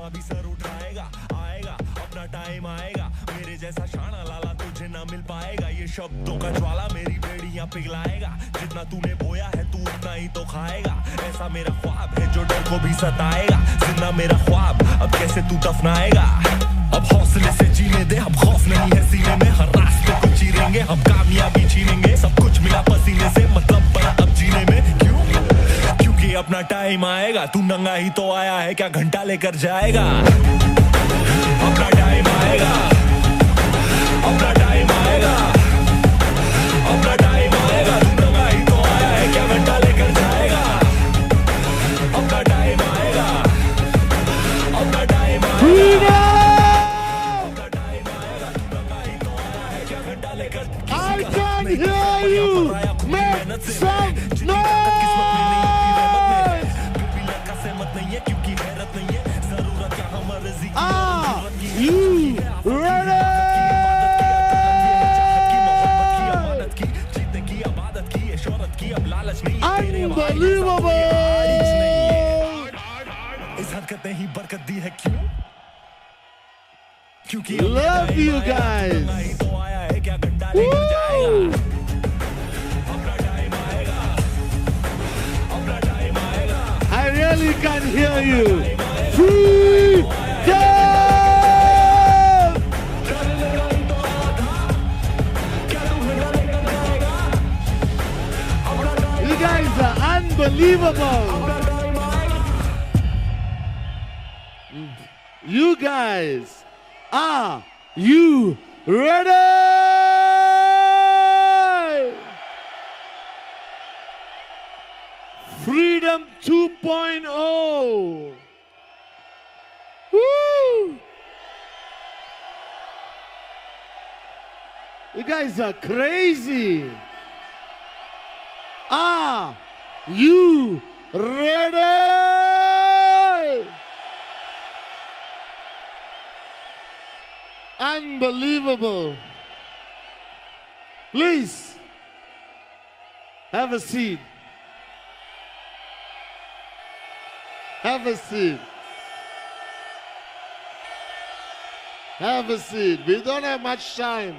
भी सर उठाएगा, आएगा अपना टाइम आएगा, मेरे जैसा शाना लाला तुझे ना मिल पाएगा। ये शब्दों का ज्वाला मेरी बेड़ियां पिघलाएगा, जितना तूने बोया है तू उतना ही तो खाएगा। ऐसा मेरा ख्वाब है जो डर को भी सताएगा, जिंदा मेरा ख्वाब अब कैसे तू दफनाएगा। अब हौसले से जीने दे, अब खौफ नहीं है सीने में, हर रास्ते को चीरेंगे, हम कामयाबी छीनेंगे। सब कुछ मिला पसीने से, मतलब बड़ा अब जीने में। क्यों? क्योंकि अपना टाइम आएगा, तू नंगा ही तो आया है, क्या घंटा लेकर जाएगा। अपना टाइम आएगा, अपना टाइम आएगा, अपना टाइम आएगा, तू नंगा ही तो आया है, क्या घंटा लेकर जाएगा। अपना टाइम आएगा, अपना टाइम आएगा, अपना टाइम आएगा, तू नंगा ही तो आया है, क्या घंटा लेकर। I can hear you. Make some noise. You ready? Unbelievable. इस हरकत ने ही बरकत दी है, क्यों? क्योंकि love you guys. Woo. I really can hear you. Freedom! You guys are unbelievable. You guys, are you ready? Freedom 2.0. Woo! You guys are crazy. Are you ready? Unbelievable. Please, have a seat. Have a seat. Have a seat. We don't have much time.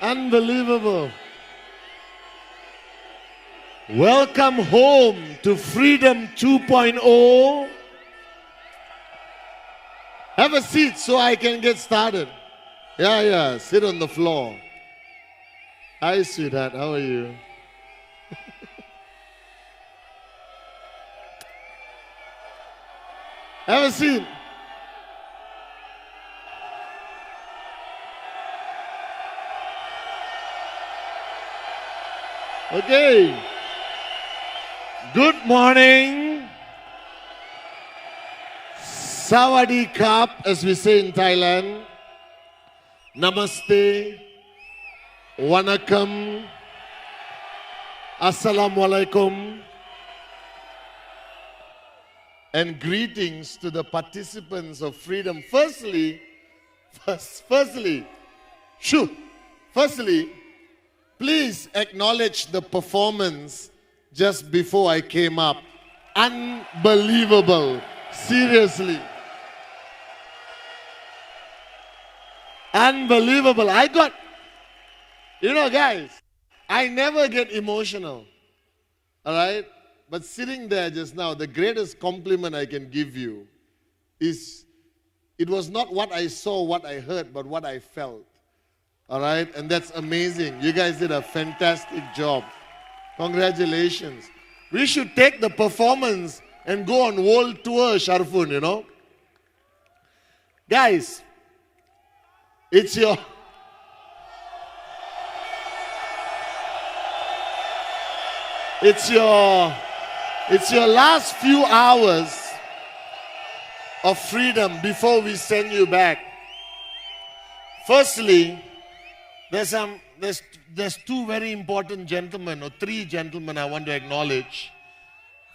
Unbelievable. Welcome home to Freedom 2.0. Have a seat so I can get started. Yeah, sit on the floor. Hi, sweetheart. How are you? Have a seat. Okay. Good morning. Sawadee Kap, as we say in Thailand. Namaste. Wanakam. Assalamu alaikum. And greetings to the participants of Freedom. Firstly, please acknowledge the performance just before I came up. Unbelievable. Seriously. Unbelievable. Guys, I never get emotional. All right? But sitting there just now, the greatest compliment I can give you is, it was not what I saw, what I heard, but what I felt. All right? And that's amazing. You guys did a fantastic job. Congratulations. We should take the performance and go on world tour, Sharfun, you know. Guys, it's your last few hours of freedom before we send you back. Firstly, there's two very important gentlemen, or three gentlemen I want to acknowledge.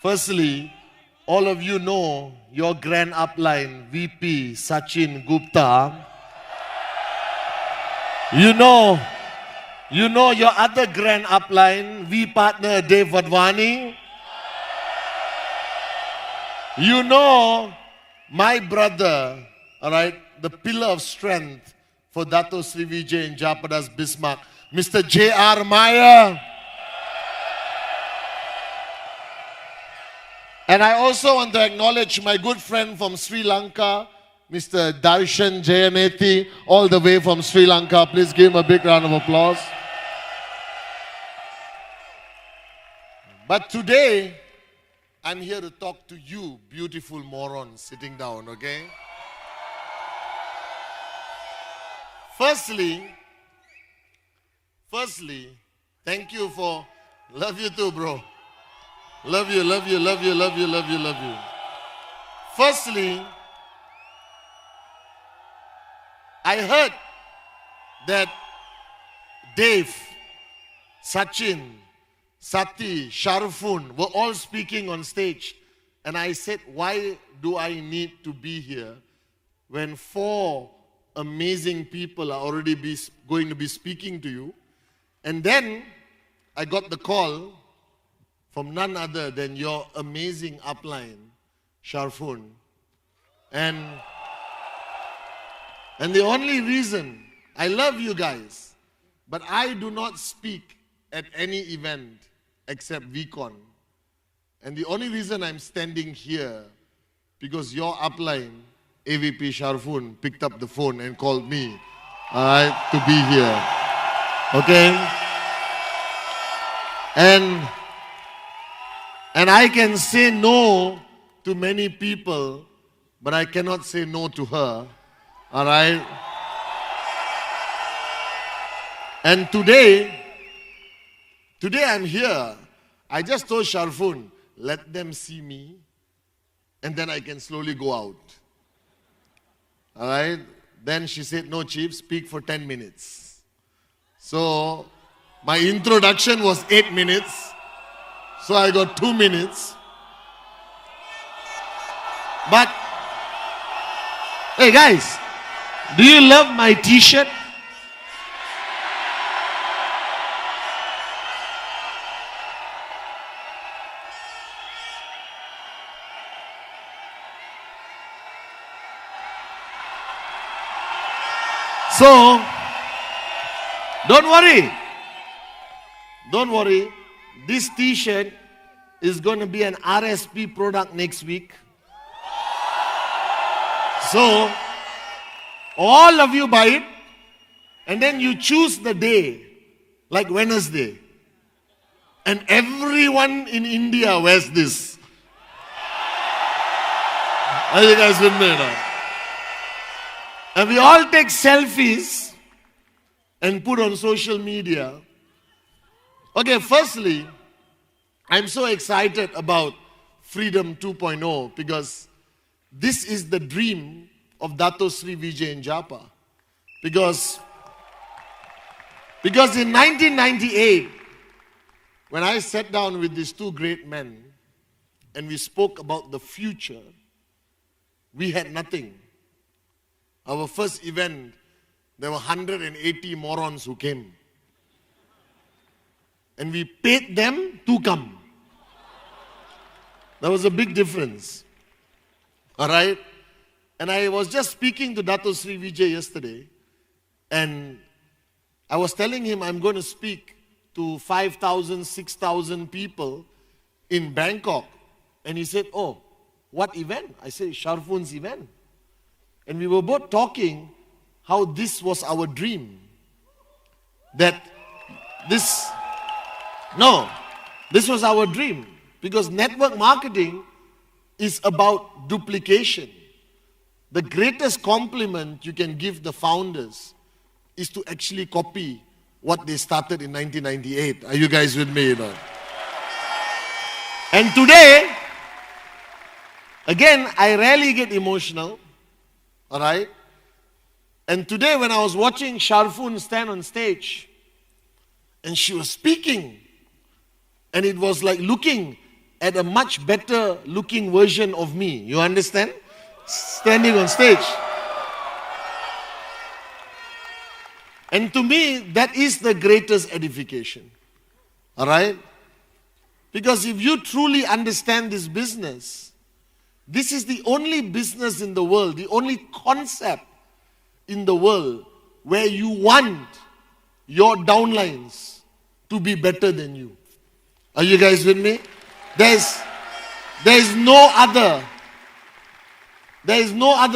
Firstly, all of you know your grand upline, VP Sachin Gupta. You know your other grand upline, V partner Dave Vadvani. You know, my brother, all right, the pillar of strength for Dato Sri Vijay in Japadas Bismarck, Mr. J.R. Meyer. And I also want to acknowledge my good friend from Sri Lanka, Mr. Darshan Jayanethi, all the way from Sri Lanka. Please give him a big round of applause. But today, I'm here to talk to you, beautiful morons sitting down, okay? Firstly, thank you for, love you too, bro. Love you, love you, love you, love you, love you, love you. Firstly, I heard that Dave, Sachin, Sati, Sharfun were all speaking on stage. And I said, why do I need to be here when 4 amazing people are already going to be speaking to you? And then I got the call from none other than your amazing upline, Sharfun. And the only reason, I love you guys, but I do not speak at any event except VCon. And the only reason I'm standing here, because your upline, AVP Sharfun, picked up the phone and called me to be here. Okay? And I can say no to many people, but I cannot say no to her. All right? And today I'm here. I just told Sharfun, let them see me, and then I can slowly go out. All right? Then she said, no, Chief, speak for 10 minutes. So my introduction was 8 minutes. So I got 2 minutes. But, hey guys, do you love my t-shirt? So, don't worry. Don't worry. This t-shirt is going to be an RSP product next week. So, all of you buy it, and then you choose the day, like Wednesday. And everyone in India wears this. Are you guys with me now? And we all take selfies and put on social media. Okay, firstly, I'm so excited about Freedom 2.0 because this is the dream of Dato Sri Vijay in Japa. Because in 1998, when I sat down with these 2 great men and we spoke about the future, we had nothing. Our first event, there were 180 morons who came. And we paid them to come. There was a big difference. All right? And I was just speaking to Dato Sri Vijay yesterday. And I was telling him I'm going to speak to 5,000, 6,000 people in Bangkok. And he said, oh, what event? I said, Sharfun's event. And we were both talking how this was our dream. This was our dream. Because network marketing is about duplication. The greatest compliment you can give the founders is to actually copy what they started in 1998. Are you guys with me? And today, again, I rarely get emotional. All right? And today when I was watching Sharfun stand on stage and she was speaking, and it was like looking at a much better looking version of me. You understand? Standing on stage. And to me, that is the greatest edification. All right? Because if you truly understand this business, This is the only business in the world, the only concept in the world where you want your downlines to be better than you. Are you guys with me? There is no other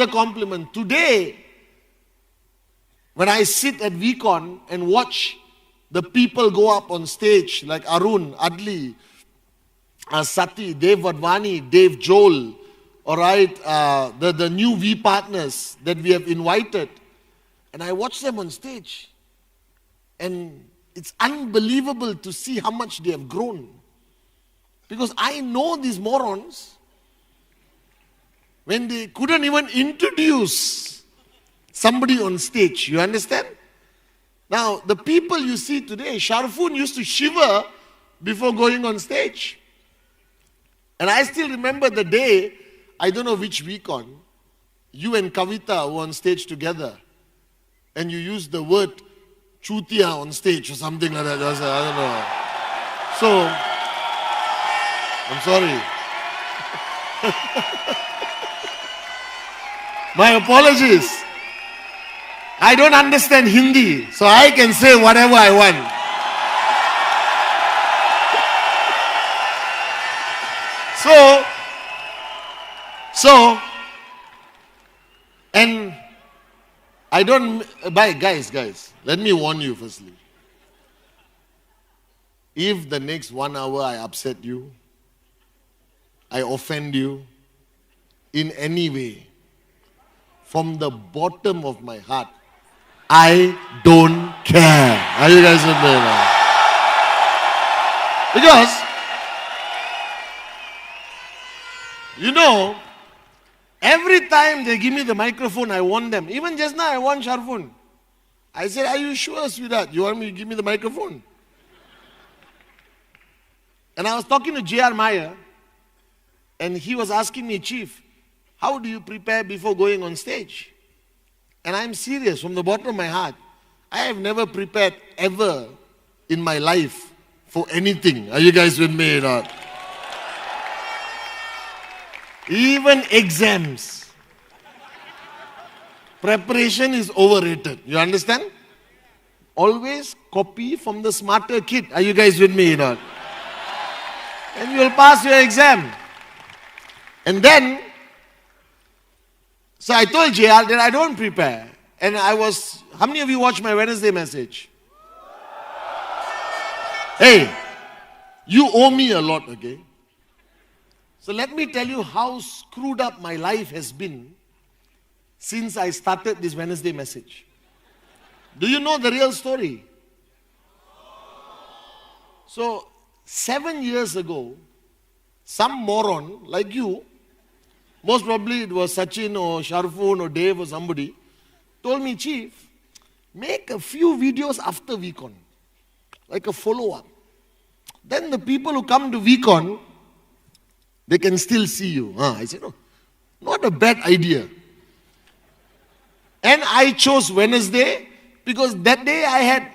compliment. Today, when I sit at VCon and watch the people go up on stage like Arun, Adli, Sati, Dave Vadvani, Dave Joel, all right, the new V partners that we have invited, and I watch them on stage, and it's unbelievable to see how much they have grown. Because I know these morons, when they couldn't even introduce somebody on stage, you understand? Now, the people you see today, Sharfoon used to shiver before going on stage. And I still remember the day, I don't know which weekend, you and Kavita were on stage together. And you used the word chutia on stage or something like that. I don't know. So, I'm sorry. My apologies. I don't understand Hindi, so I can say whatever I want. So, and I don't, guys, let me warn you firstly. If the next 1 hour I upset you, I offend you in any way, from the bottom of my heart, I don't care. Are you guys with me now? Because, you know, every time they give me the microphone, I want them. Even just now, I want Sharfoon. I said, are you sure, sweetheart? You want me to give me the microphone? And I was talking to J.R. Meyer, and he was asking me, Chief, how do you prepare before going on stage? And I'm serious, from the bottom of my heart. I have never prepared ever in my life for anything. Are you guys with me or not? Even exams. Preparation is overrated. You understand? Always copy from the smarter kid. Are you guys with me or not? And you'll pass your exam. And then, so I told JR that I don't prepare. And how many of you watched my Wednesday message? Hey, you owe me a lot, okay? So let me tell you how screwed up my life has been since I started this Wednesday message. Do you know the real story? So, 7 years ago, some moron like you, most probably it was Sachin or Sharfoon or Dave or somebody, told me, Chief, make a few videos after VCon, like a follow-up. Then the people who come to VCon, they can still see you. I said, no, not a bad idea. And I chose Wednesday because that day I had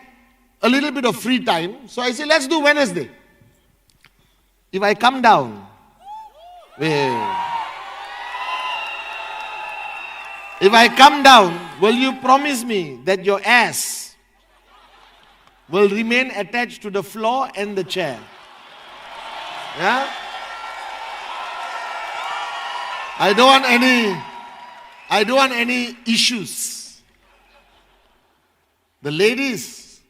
a little bit of free time. So I said, let's do Wednesday. If I come down, will you promise me that your ass will remain attached to the floor and the chair? Yeah? I don't want any issues. The ladies,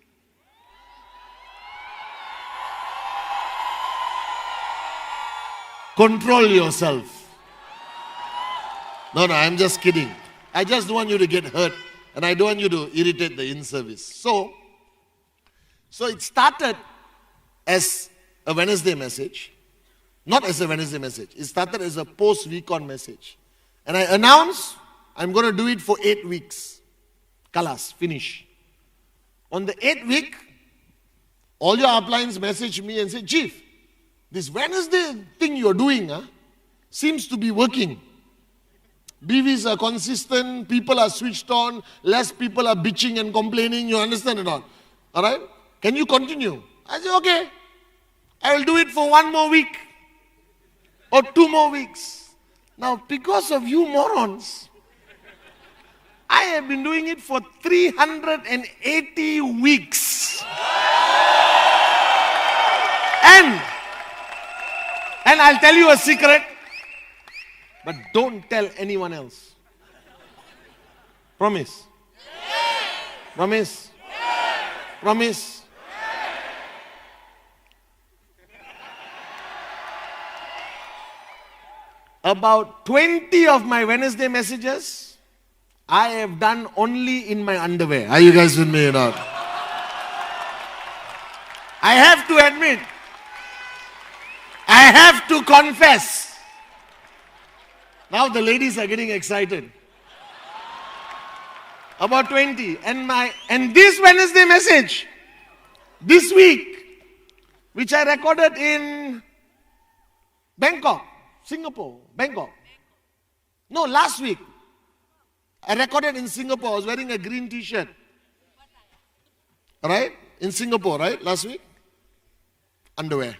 control yourself. No, I'm just kidding. I just don't want you to get hurt, and I don't want you to irritate the in-service. So it started as a Wednesday message. Not as a Wednesday message. It started as a post-VCon message. And I announced, I'm going to do it for 8 weeks. Kalas, finish. On the 8th week, all your uplines messaged me and said, Chief, this Wednesday thing you're doing seems to be working. BVs are consistent, people are switched on, less people are bitching and complaining, you understand or not? Alright? Can you continue? I said, okay. I will do it for 1 more week. Or 2 more weeks. Now, because of you morons, I have been doing it for 380 weeks. And I'll tell you a secret, but don't tell anyone else. Promise? Promise? Promise? About 20 of my Wednesday messages, I have done only in my underwear. Are you guys with me or not? I have to admit, I have to confess. Now the ladies are getting excited. About 20. And this Wednesday message, this week, which I recorded in Bangkok, Singapore, Bangkok. No, last week. I recorded in Singapore. I was wearing a green t-shirt. Right? In Singapore, right? Last week? Underwear.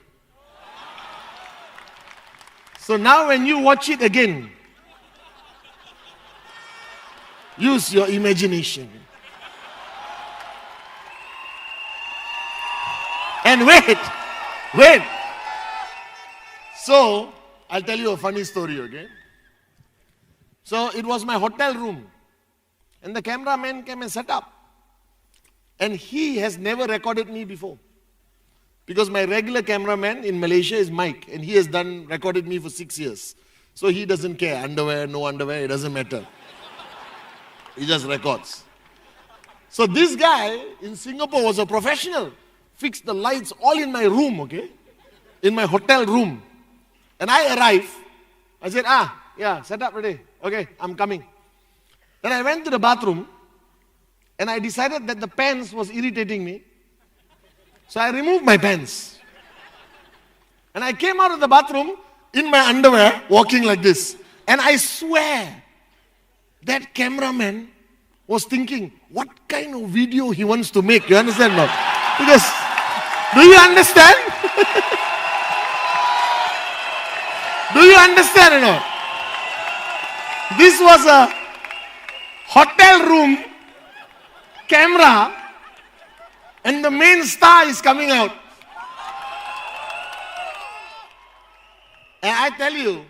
So now when you watch it again, use your imagination. And wait. So, I'll tell you a funny story, okay? So, it was my hotel room. And the cameraman came and set up. And he has never recorded me before. Because my regular cameraman in Malaysia is Mike. And he has recorded me for 6 years. So, he doesn't care. Underwear, no underwear, it doesn't matter. He just records. So, this guy in Singapore was a professional. Fixed the lights all in my room, okay? In my hotel room. And I arrived. I said, yeah, set up ready. Okay, I'm coming. Then I went to the bathroom. And I decided that the pants was irritating me. So I removed my pants. And I came out of the bathroom in my underwear, walking like this. And I swear, that cameraman was thinking, what kind of video he wants to make? You understand now? Because, do you understand? Do you understand or not? This was a hotel room camera and the main star is coming out. And I tell you,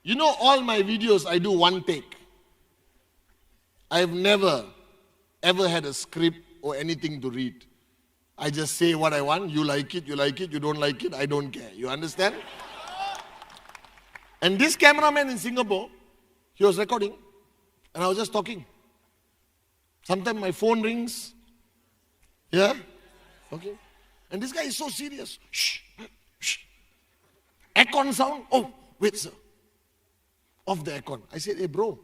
you know all my videos I do one take. I've never ever had a script or anything to read. I just say what I want, you like it, you don't like it, I don't care. You understand? And this cameraman in Singapore, he was recording and I was just talking. Sometimes my phone rings. Yeah? Okay. And this guy is so serious. Shh. Aircon sound. Oh, wait, sir. Off the aircon. I said, hey, bro,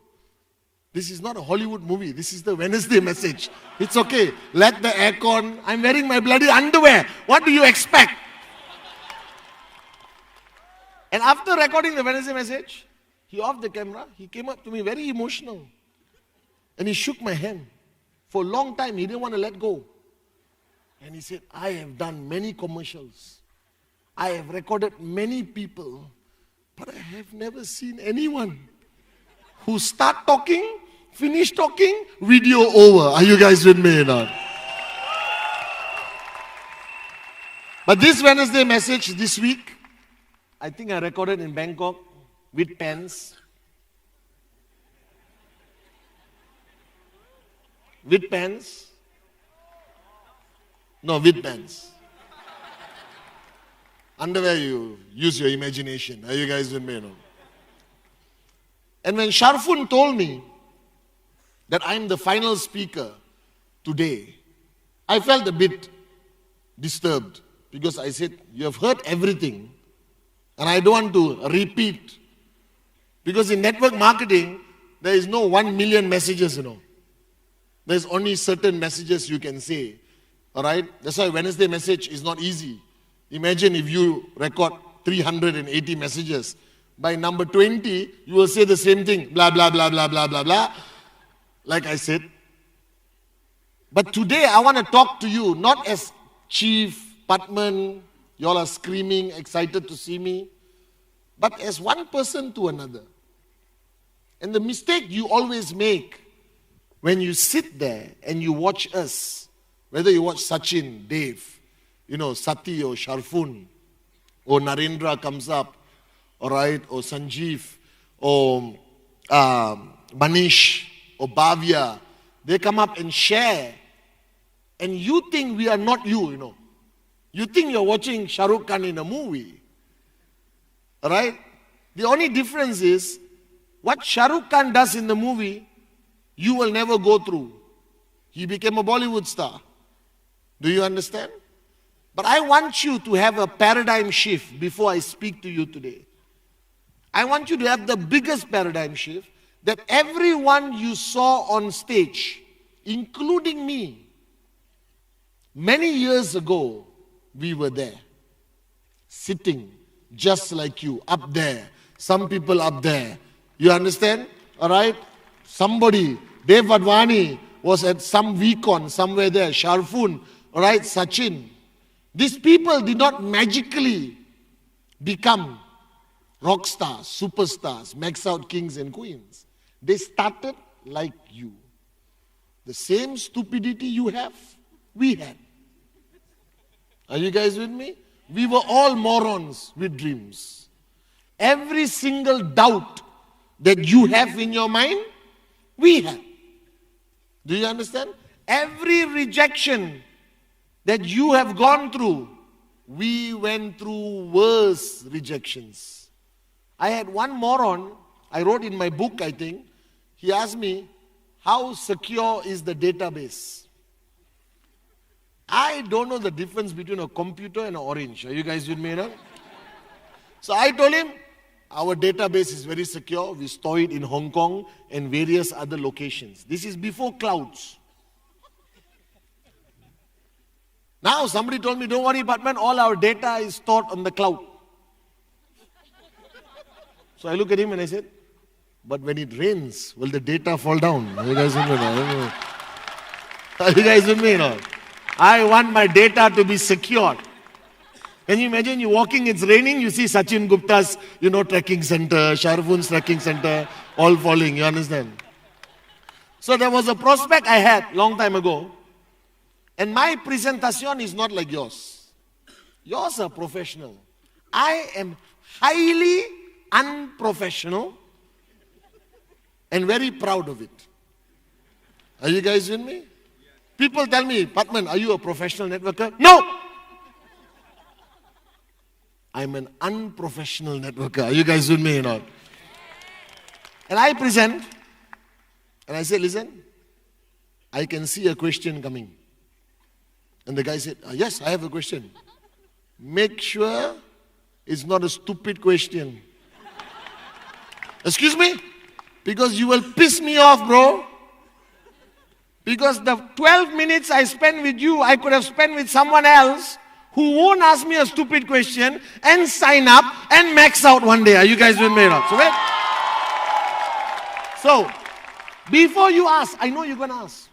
this is not a Hollywood movie. This is the Wednesday message. It's okay. Let the aircon. I'm wearing my bloody underwear. What do you expect? And after recording the Wednesday message, he off the camera. He came up to me very emotional. And he shook my hand. For a long time, he didn't want to let go. And he said, I have done many commercials. I have recorded many people. But I have never seen anyone who start talking, finish talking, video over. Are you guys with me or not? But this Wednesday message this week, I think I recorded in Bangkok with pens. With pens. No, with pens. Underwear, you use your imagination. Are you guys with me? No? And when Sharfun told me that I'm the final speaker today, I felt a bit disturbed because I said, you have heard everything and I don't want to repeat. Because in network marketing, there is no 1 million messages, There's only certain messages you can say. Alright? That's why Wednesday message is not easy. Imagine if you record 380 messages. By number 20, you will say the same thing. Blah, blah, blah, blah, blah, blah, blah. Like I said. But today I want to talk to you, not as Chief, Pathman, you all are screaming, excited to see me. but as one person to another. And the mistake you always make when you sit there and you watch us, whether you watch Sachin, Dave, Sati or Sharfun, or Narendra comes up, all right, or Sanjeev, or Manish, or Bhavya, they come up and share, and you think we are not you. You think you're watching Shah Rukh Khan in a movie, all right? The only difference is, what Shah Rukh Khan does in the movie, you will never go through. He became a Bollywood star. Do you understand? But I want you to have a paradigm shift before I speak to you today. I want you to have the biggest paradigm shift that everyone you saw on stage, including me, many years ago, we were there, sitting just like you, up there. Some people up there. You understand? All right? Somebody, Dev Advani was at some Vicon, somewhere there. Sharfun, all right? Sachin. These people did not magically become rock stars, superstars, max out kings and queens. They started like you. The same stupidity you have, we had. Are you guys with me? We were all morons with dreams. Every single doubt that you have in your mind, we had. Do you understand? Every rejection that you have gone through, we went through worse rejections. I had one moron, I wrote in my book, I think, he asked me, how secure is the database? I don't know the difference between a computer and an orange. Are you guys with me now? So I told him, our database is very secure. We store it in Hong Kong and various other locations. This is before clouds. Now somebody told me, don't worry, Pathman, all our data is stored on the cloud. So I look at him and I said, but when it rains, will the data fall down? Are you guys with me now? Are you guys with me now? I want my data to be secured. Can you imagine you walking, it's raining, you see Sachin Gupta's, trekking center, Sharfun's trekking center, all falling, you understand? So there was a prospect I had long time ago. And my presentation is not like yours. Yours are professional. I am highly unprofessional and very proud of it. Are you guys with me? People tell me, Pathman, are you a professional networker? No! I'm an unprofessional networker. Are you guys with me or not? And I present, and I say, listen, I can see a question coming. And the guy said, yes, I have a question. Make sure it's not a stupid question. Excuse me? Because you will piss me off, bro. Because the 12 minutes I spent with you, I could have spent with someone else who won't ask me a stupid question and sign up and max out one day. Are you guys with me or not? So, before you ask, I know you're going to ask.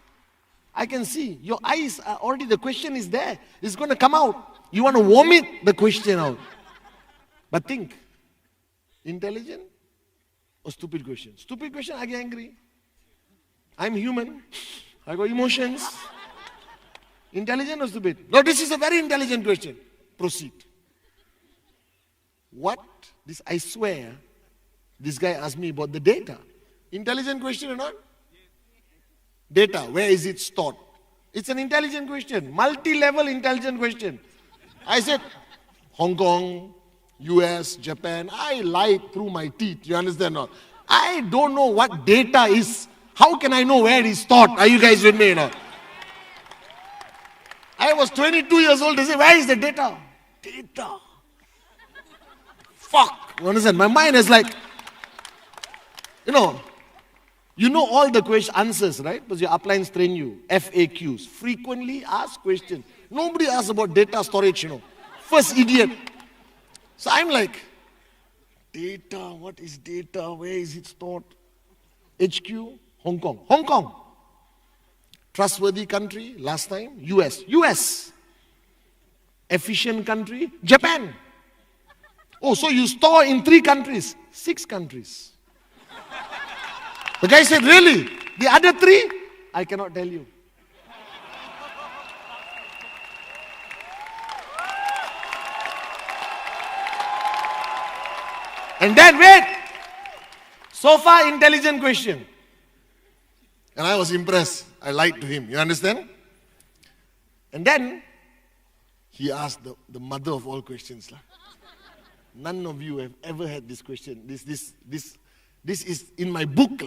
I can see. Your eyes are already, the question is there. It's going to come out. You want to vomit the question out. But think, intelligent or stupid question? Stupid question, I get angry. I'm human. I got emotions. Intelligent or stupid? No, this is a very intelligent question. Proceed. What? This, I swear, this guy asked me about the data. Intelligent question or not? Data, where is it stored? It's an intelligent question, multi-level intelligent question. I said, Hong Kong, US, Japan. I lied through my teeth, you understand or not? I don't know what data is. How can I know where it's stored? Are you guys with me or not? I was 22 years old. They say, where is the data? Data. Fuck. You understand? My mind is like, you know all the question answers, right? Because your uplines train you. FAQs. Frequently asked questions. Nobody asks about data storage, First idiot. So I'm like, data, what is data? Where is it stored? HQ, Hong Kong. Hong Kong. Trustworthy country, last time, US. Efficient country, Japan. Oh, so you store in 3 countries? 6 countries. The guy said, really? The other 3? I cannot tell you. And then, wait. So far, intelligent question. And I was impressed. I lied to him. You understand? And then, he asked the mother of all questions. None of you have ever had this question. This is in my book.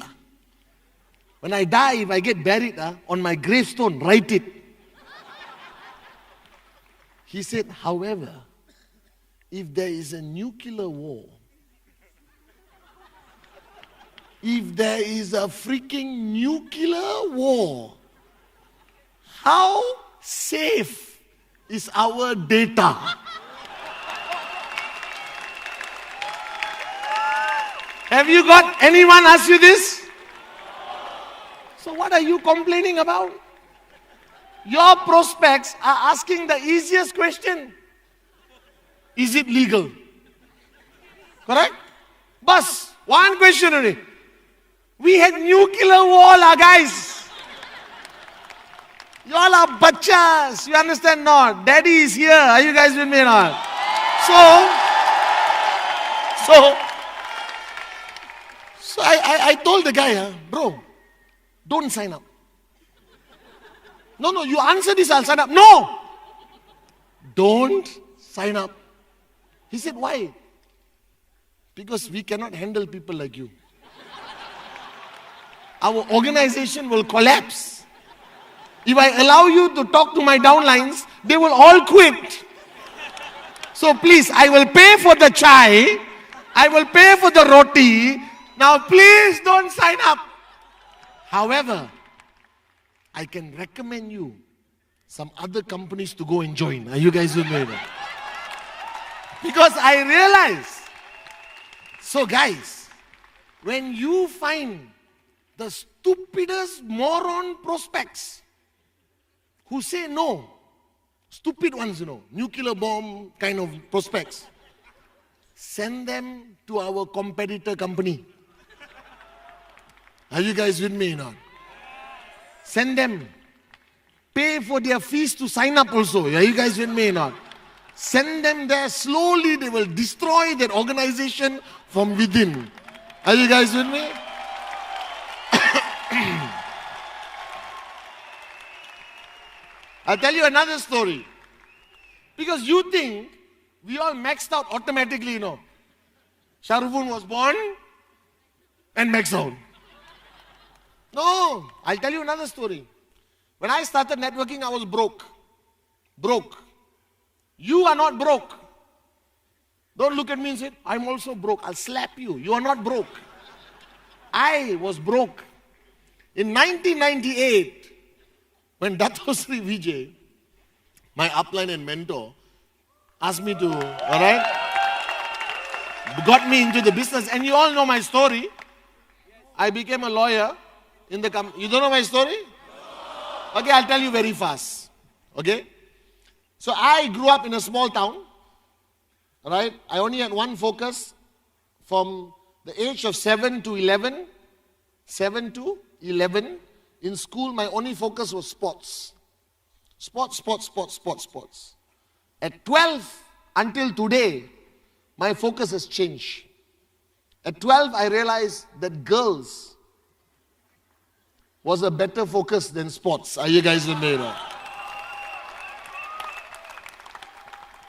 When I die, if I get buried, on my gravestone, write it. He said, however, if there is a nuclear war, if there is a freaking nuclear war, how safe is our data? Have you got anyone ask you this? So what are you complaining about? Your prospects are asking the easiest question. Is it legal? Correct? Bus, one question only. We had nuclear war, guys. You all are bachas. You understand not? Daddy is here. Are you guys with me or not? So I told the guy, bro, don't sign up. No, you answer this, I'll sign up. No! Don't sign up. He said, why? Because we cannot handle people like you. Our organization will collapse. If I allow you to talk to my downlines, they will all quit. So please, I will pay for the chai. I will pay for the roti. Now please don't sign up. However, I can recommend you some other companies to go and join. Are you guys with me? Because I realize. So guys, when you find the stupidest moron prospects who say no, stupid ones, nuclear bomb kind of prospects, send them to our competitor company. Are you guys with me now? Send them. Pay for their fees to sign up also. Are you guys with me now? Send them there. Slowly they will destroy that organization from within. Are you guys with me? I'll tell you another story. Because you think we all maxed out automatically, Sharufun was born and maxed out. No, I'll tell you another story. When I started networking, I was broke. Broke. You are not broke. Don't look at me and say, I'm also broke. I'll slap you. You are not broke. I was broke. In 1998, when Dato Sri Vijay, my upline and mentor, asked me to, got me into the business. And you all know my story. I became a lawyer in the company. You don't know my story? Okay, I'll tell you very fast. Okay? So I grew up in a small town. I only had one focus from the age of 7 to 11. 7 to 11. In school, my only focus was sports. Sports. At 12 until today, my focus has changed. At 12, I realized that girls was a better focus than sports. Are you guys with me?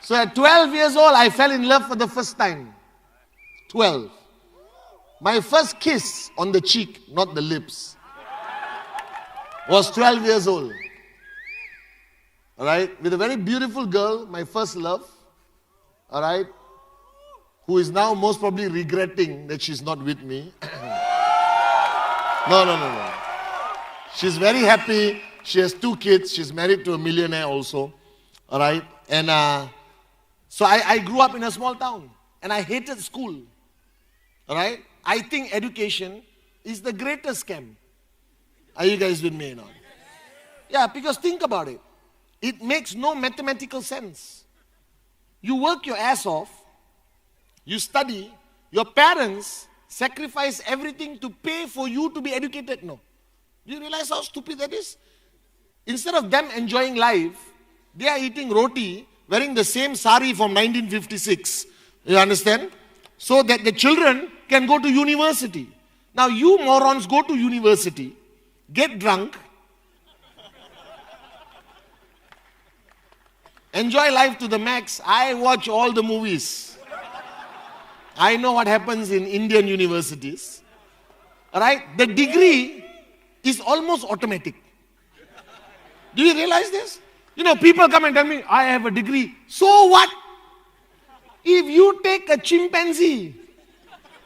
So at 12 years old, I fell in love for the first time. 12. My first kiss on the cheek, not the lips, was 12 years old. With a very beautiful girl, my first love. Who is now most probably regretting that she's not with me. No. She's very happy. She has 2 kids. She's married to a millionaire also. And so I grew up in a small town. And I hated school. I think education is the greatest scam. Are you guys with me now? Yeah, because think about it. It makes no mathematical sense. You work your ass off. You study. Your parents sacrifice everything to pay for you to be educated. No. Do you realize how stupid that is? Instead of them enjoying life, they are eating roti, wearing the same sari from 1956. You understand? So that the children can go to university. Now you morons go to university, get drunk, enjoy life to the max. I watch all the movies. I know what happens in Indian universities. Alright? The degree is almost automatic. Do you realize this? You know, people come and tell me, I have a degree. So what? If you take a chimpanzee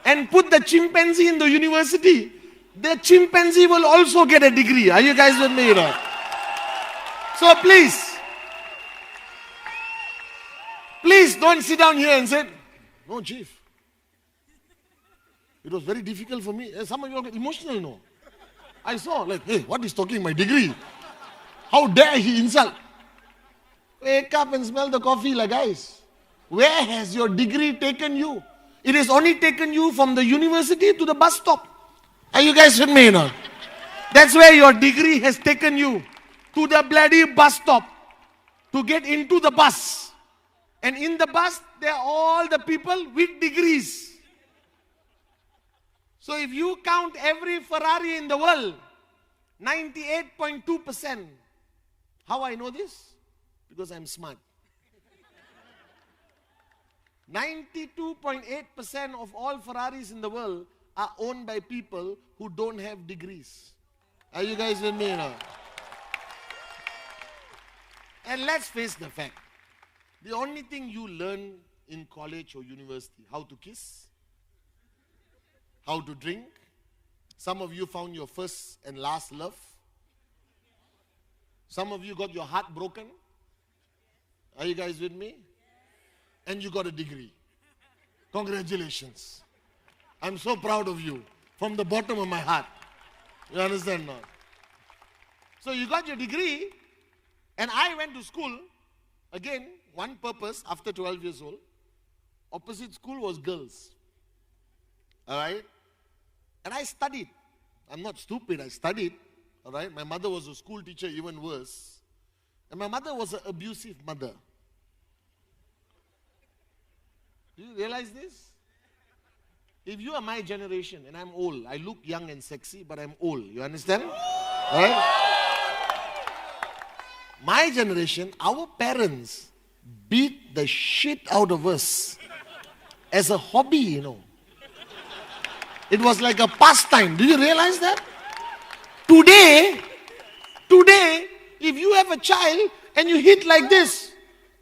and put the chimpanzee in the university, the chimpanzee will also get a degree. Are you guys with me? You know? So please don't sit down here and say, no, chief. It was very difficult for me. Some of you get emotional, no? I saw, like, hey, what is talking my degree? How dare he insult? Wake up and smell the coffee, like guys. Where has your degree taken you? It has only taken you from the university to the bus stop. Are you guys with me now? That's where your degree has taken you. To the bloody bus stop. To get into the bus. And in the bus, there are all the people with degrees. So if you count every Ferrari in the world, 98.2%. How I know this? Because I'm smart. 92.8% of all Ferraris in the world are owned by people who don't have degrees. Are you guys with me now? And let's face the fact. The only thing you learn in college or university, how to kiss, how to drink. Some of you found your first and last love. Some of you got your heart broken. Are you guys with me? And you got a degree. Congratulations. I'm so proud of you from the bottom of my heart. You understand now? So you got your degree, and I went to school, again, one purpose, after 12 years old. Opposite school was girls. Alright? And I studied. I'm not stupid, I studied. Alright? My mother was a school teacher, even worse. And my mother was an abusive mother. Do you realize this? If you are my generation, and I'm old, I look young and sexy, but I'm old. You understand? Right? My generation, our parents beat the shit out of us as a hobby, you know. It was like a pastime. Do you realize that? Today, if you have a child and you hit like this,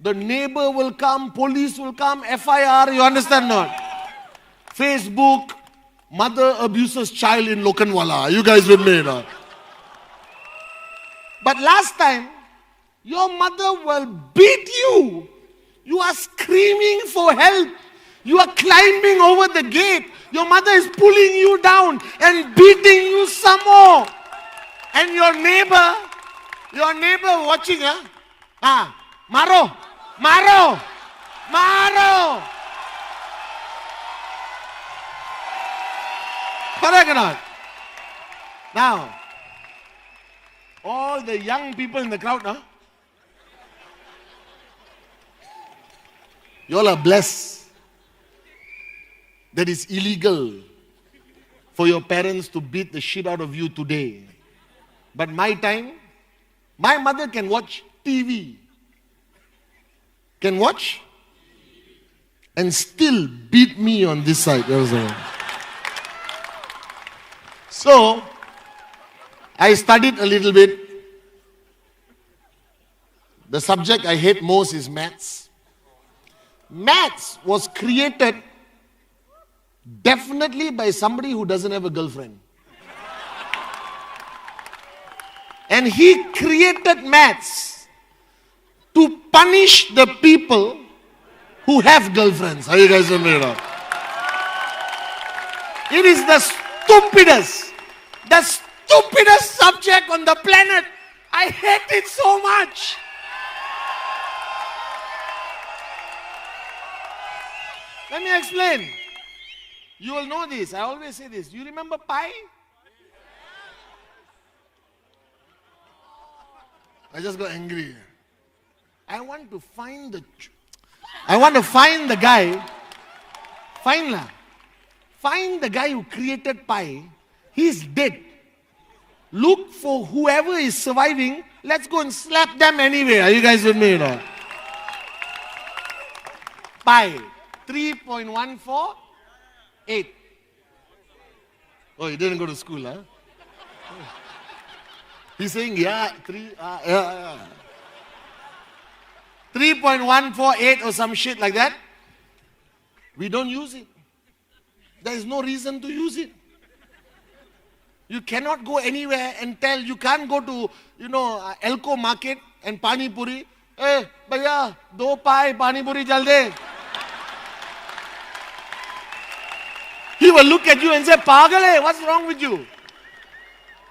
the neighbor will come, police will come, FIR, you understand not? Facebook, mother abuses child in Lokanwala. Are you guys with me now? But last time, your mother will beat you. You are screaming for help. You are climbing over the gate. Your mother is pulling you down and beating you some more. And your neighbor watching, Maro. Correct or not? Now, all the young people in the crowd, you all are blessed. That is illegal for your parents to beat the shit out of you today. But my time, my mother can watch TV. Can watch and still beat me on this side. So, I studied a little bit. The subject I hate most is maths. Maths was created definitely by somebody who doesn't have a girlfriend. And he created maths to punish the people who have girlfriends. Are you guys with me now? It is the stupidest subject on the planet. I hate it so much. Let me explain. You will know this. I always say this. You remember pi? I just got angry. I want to find the guy. Find the guy who created pi. He's dead. Look for whoever is surviving. Let's go and slap them anyway. Are you guys with me? Pi 3.148. Oh, you didn't go to school, huh? He's saying, yeah, 3.148 or some shit like that. We don't use it. There is no reason to use it. You cannot go anywhere and tell, you can't go to, Elko market and Pani Puri. Hey, bhaiya, 2 pi Pani Puri jalde. He will look at you and say, Pagal hai, what's wrong with you?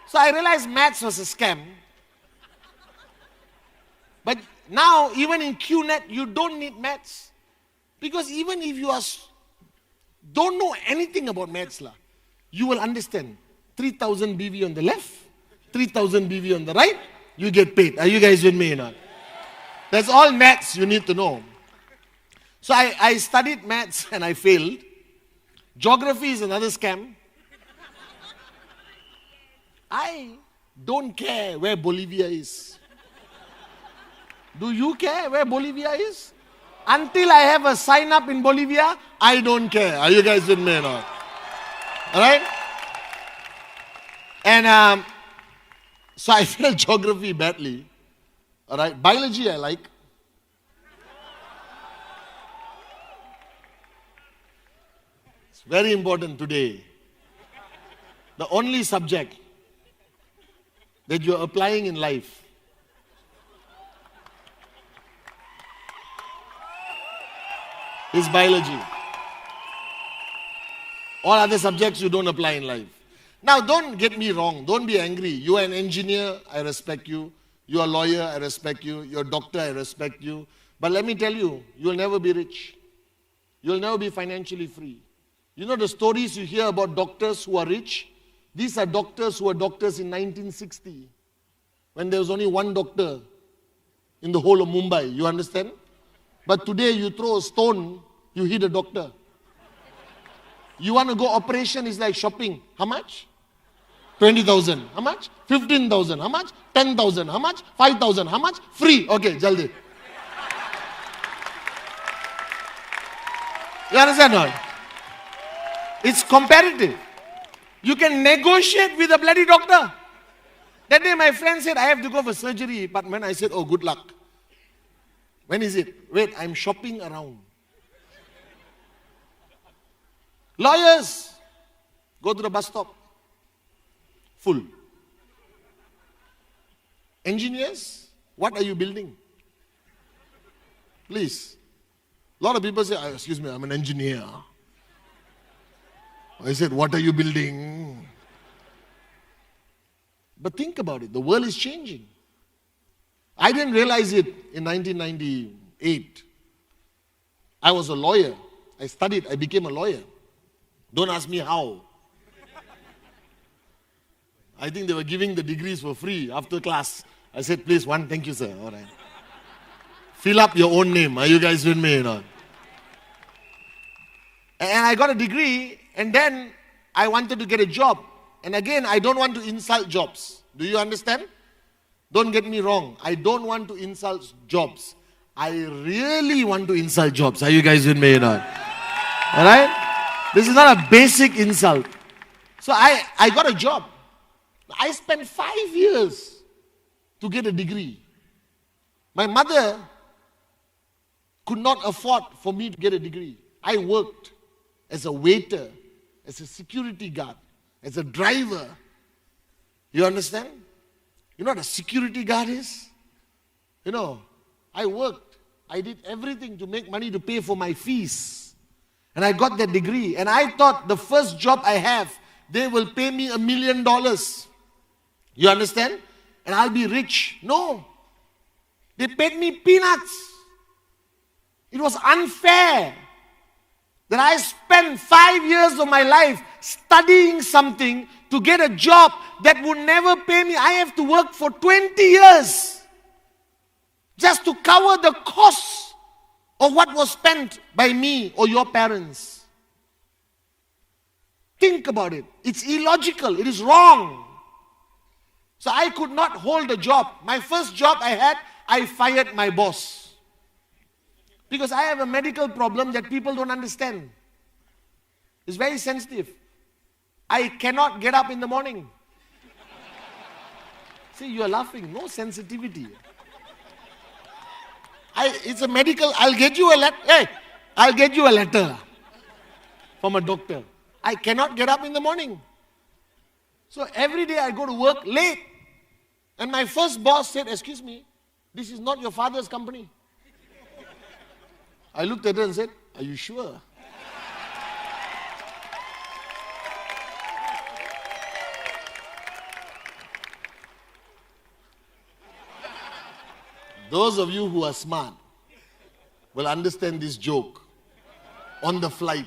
So I realized maths was a scam. But now, even in Qnet, you don't need maths. Because even if you don't know anything about maths, you will understand. 3,000 BV on the left, 3,000 BV on the right, you get paid. Are you guys with me or not? That's all maths you need to know. So I studied maths and I failed. Geography is another scam. I don't care where Bolivia is. Do you care where Bolivia is? Until I have a sign up in Bolivia, I don't care. Are you guys with me or not? Alright? And so I failed geography badly. Alright? Biology I like. It's very important today. The only subject that you're applying in life is biology. All other subjects you don't apply in life. Now don't get me wrong, don't be angry. You are an engineer, I respect you. You are a lawyer, I respect you. You're a doctor, I respect you. But let me tell you, you'll never be rich. You'll never be financially free. You know the stories you hear about doctors who are rich? These are doctors who were doctors in 1960, when there was only one doctor in the whole of Mumbai. You understand? But today you throw a stone, you hit a doctor. You want to go operation, is like shopping. How much? 20,000. How much? 15,000. How much? 10,000. How much? 5,000. How much? Free. Okay, jaldi. You understand or not? It's comparative. You can negotiate with a bloody doctor. That day my friend said, I have to go for surgery. Pathman, I said, oh, good luck. When is it? Wait, I'm shopping around. Lawyers, go to the bus stop. Full. Engineers, what are you building? Please. A lot of people say, excuse me, I'm an engineer. I said, what are you building? But think about it, the world is changing. I didn't realize it in 1998. I was a lawyer. I studied, I became a lawyer. Don't ask me how. I think they were giving the degrees for free after class. I said, please, one, thank you, sir. All right. Fill up your own name. Are you guys with me or not? And I got a degree, and then I wanted to get a job. And again, I don't want to insult jobs. Do you understand? Don't get me wrong. I don't want to insult jobs. I really want to insult jobs. Are you guys with me or not? All right? This is not a basic insult. So I got a job. I spent 5 years to get a degree. My mother could not afford for me to get a degree. I worked as a waiter, as a security guard, as a driver. You understand? You know what a security guard is? You know, I worked. I did everything to make money to pay for my fees. And I got that degree. And I thought the first job I have, they will pay me $1 million. You understand? And I'll be rich. No. They paid me peanuts. It was unfair. that I spent 5 years of my life studying something to get a job that would never pay me. I have to work for 20 years just to cover the cost of what was spent by me or your parents. Think about it. It's illogical. It is wrong. So I could not hold a job. My first job I had, I fired my boss. Because I have a medical problem that people don't understand. It's very sensitive. I cannot get up in the morning. See, you are laughing. No sensitivity. It's a medical. I'll get you a letter. Hey, I'll get you a letter from a doctor. I cannot get up in the morning. So every day I go to work late. And my first boss said, excuse me, this is not your father's company. I looked at her and said, are you sure? Those of you who are smart will understand this joke on the flight,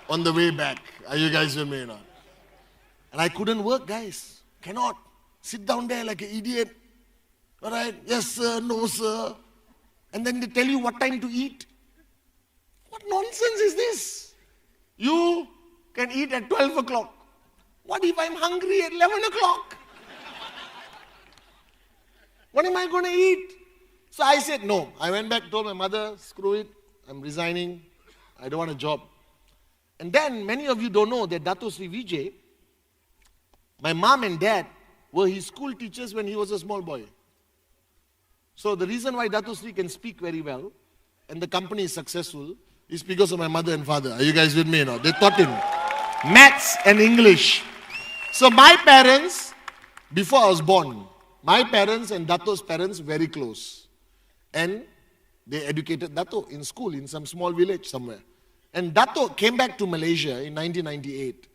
on the way back. Are you guys with me or not? And I couldn't work, guys. Cannot. Sit down there like an idiot. All right? Yes, sir. No, sir. And then they tell you what time to eat. What nonsense is this? You can eat at 12 o'clock. What if I'm hungry at 11 o'clock? What am I going to eat? So I said no. I went back, told my mother, screw it. I'm resigning. I don't want a job. And then many of you don't know that Dato Sri Vijay, my mom and dad were his school teachers when he was a small boy. So the reason why Dato Sri can speak very well and the company is successful is because of my mother and father. Are you guys with me now? They taught him maths and English. So my parents, before I was born, my parents and Dato's parents very close. And they educated Dato in school in some small village somewhere. And Dato came back to Malaysia in 1998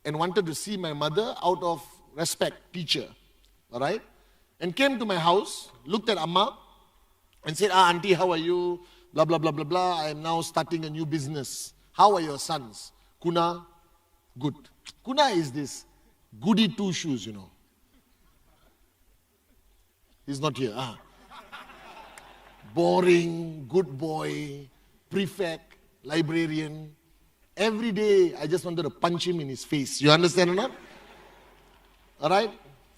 and wanted to see my mother out of respect, teacher. All right? And came to my house, looked at Amma and said, auntie, how are you? Blah, blah, blah, blah, blah. I am now starting a new business. How are your sons? Kuna, good. Kuna is this goody two shoes, you know. He's not here. Boring, good boy, prefect, librarian. Every day, I just wanted to punch him in his face. You understand or not? All right?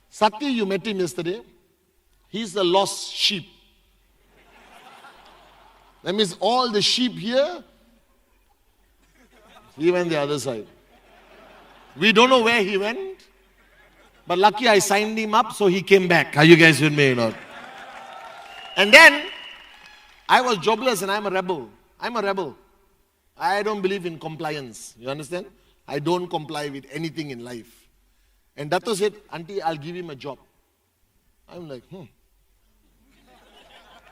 Sati, you met him yesterday. He's a lost sheep. That means all the sheep here, he went the other side. We don't know where he went. But lucky I signed him up, so he came back. Are you guys with me or not? And then, I was jobless and I'm a rebel. I'm a rebel. I don't believe in compliance. You understand? I don't comply with anything in life. And Dato said, auntie, I'll give him a job. I'm like,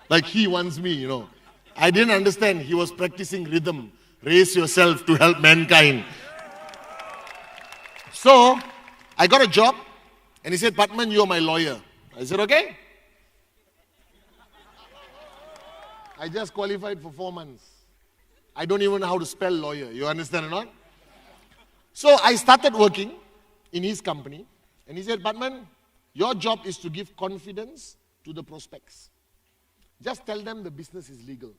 Like he wants me, you know. I didn't understand. He was practicing rhythm. Raise yourself to help mankind. So, I got a job. And he said, Pathman, you're my lawyer. I said, okay. I just qualified for 4 months. I don't even know how to spell lawyer. You understand or not? So I started working in his company. And he said, Pathman, your job is to give confidence to the prospects. Just tell them the business is legal.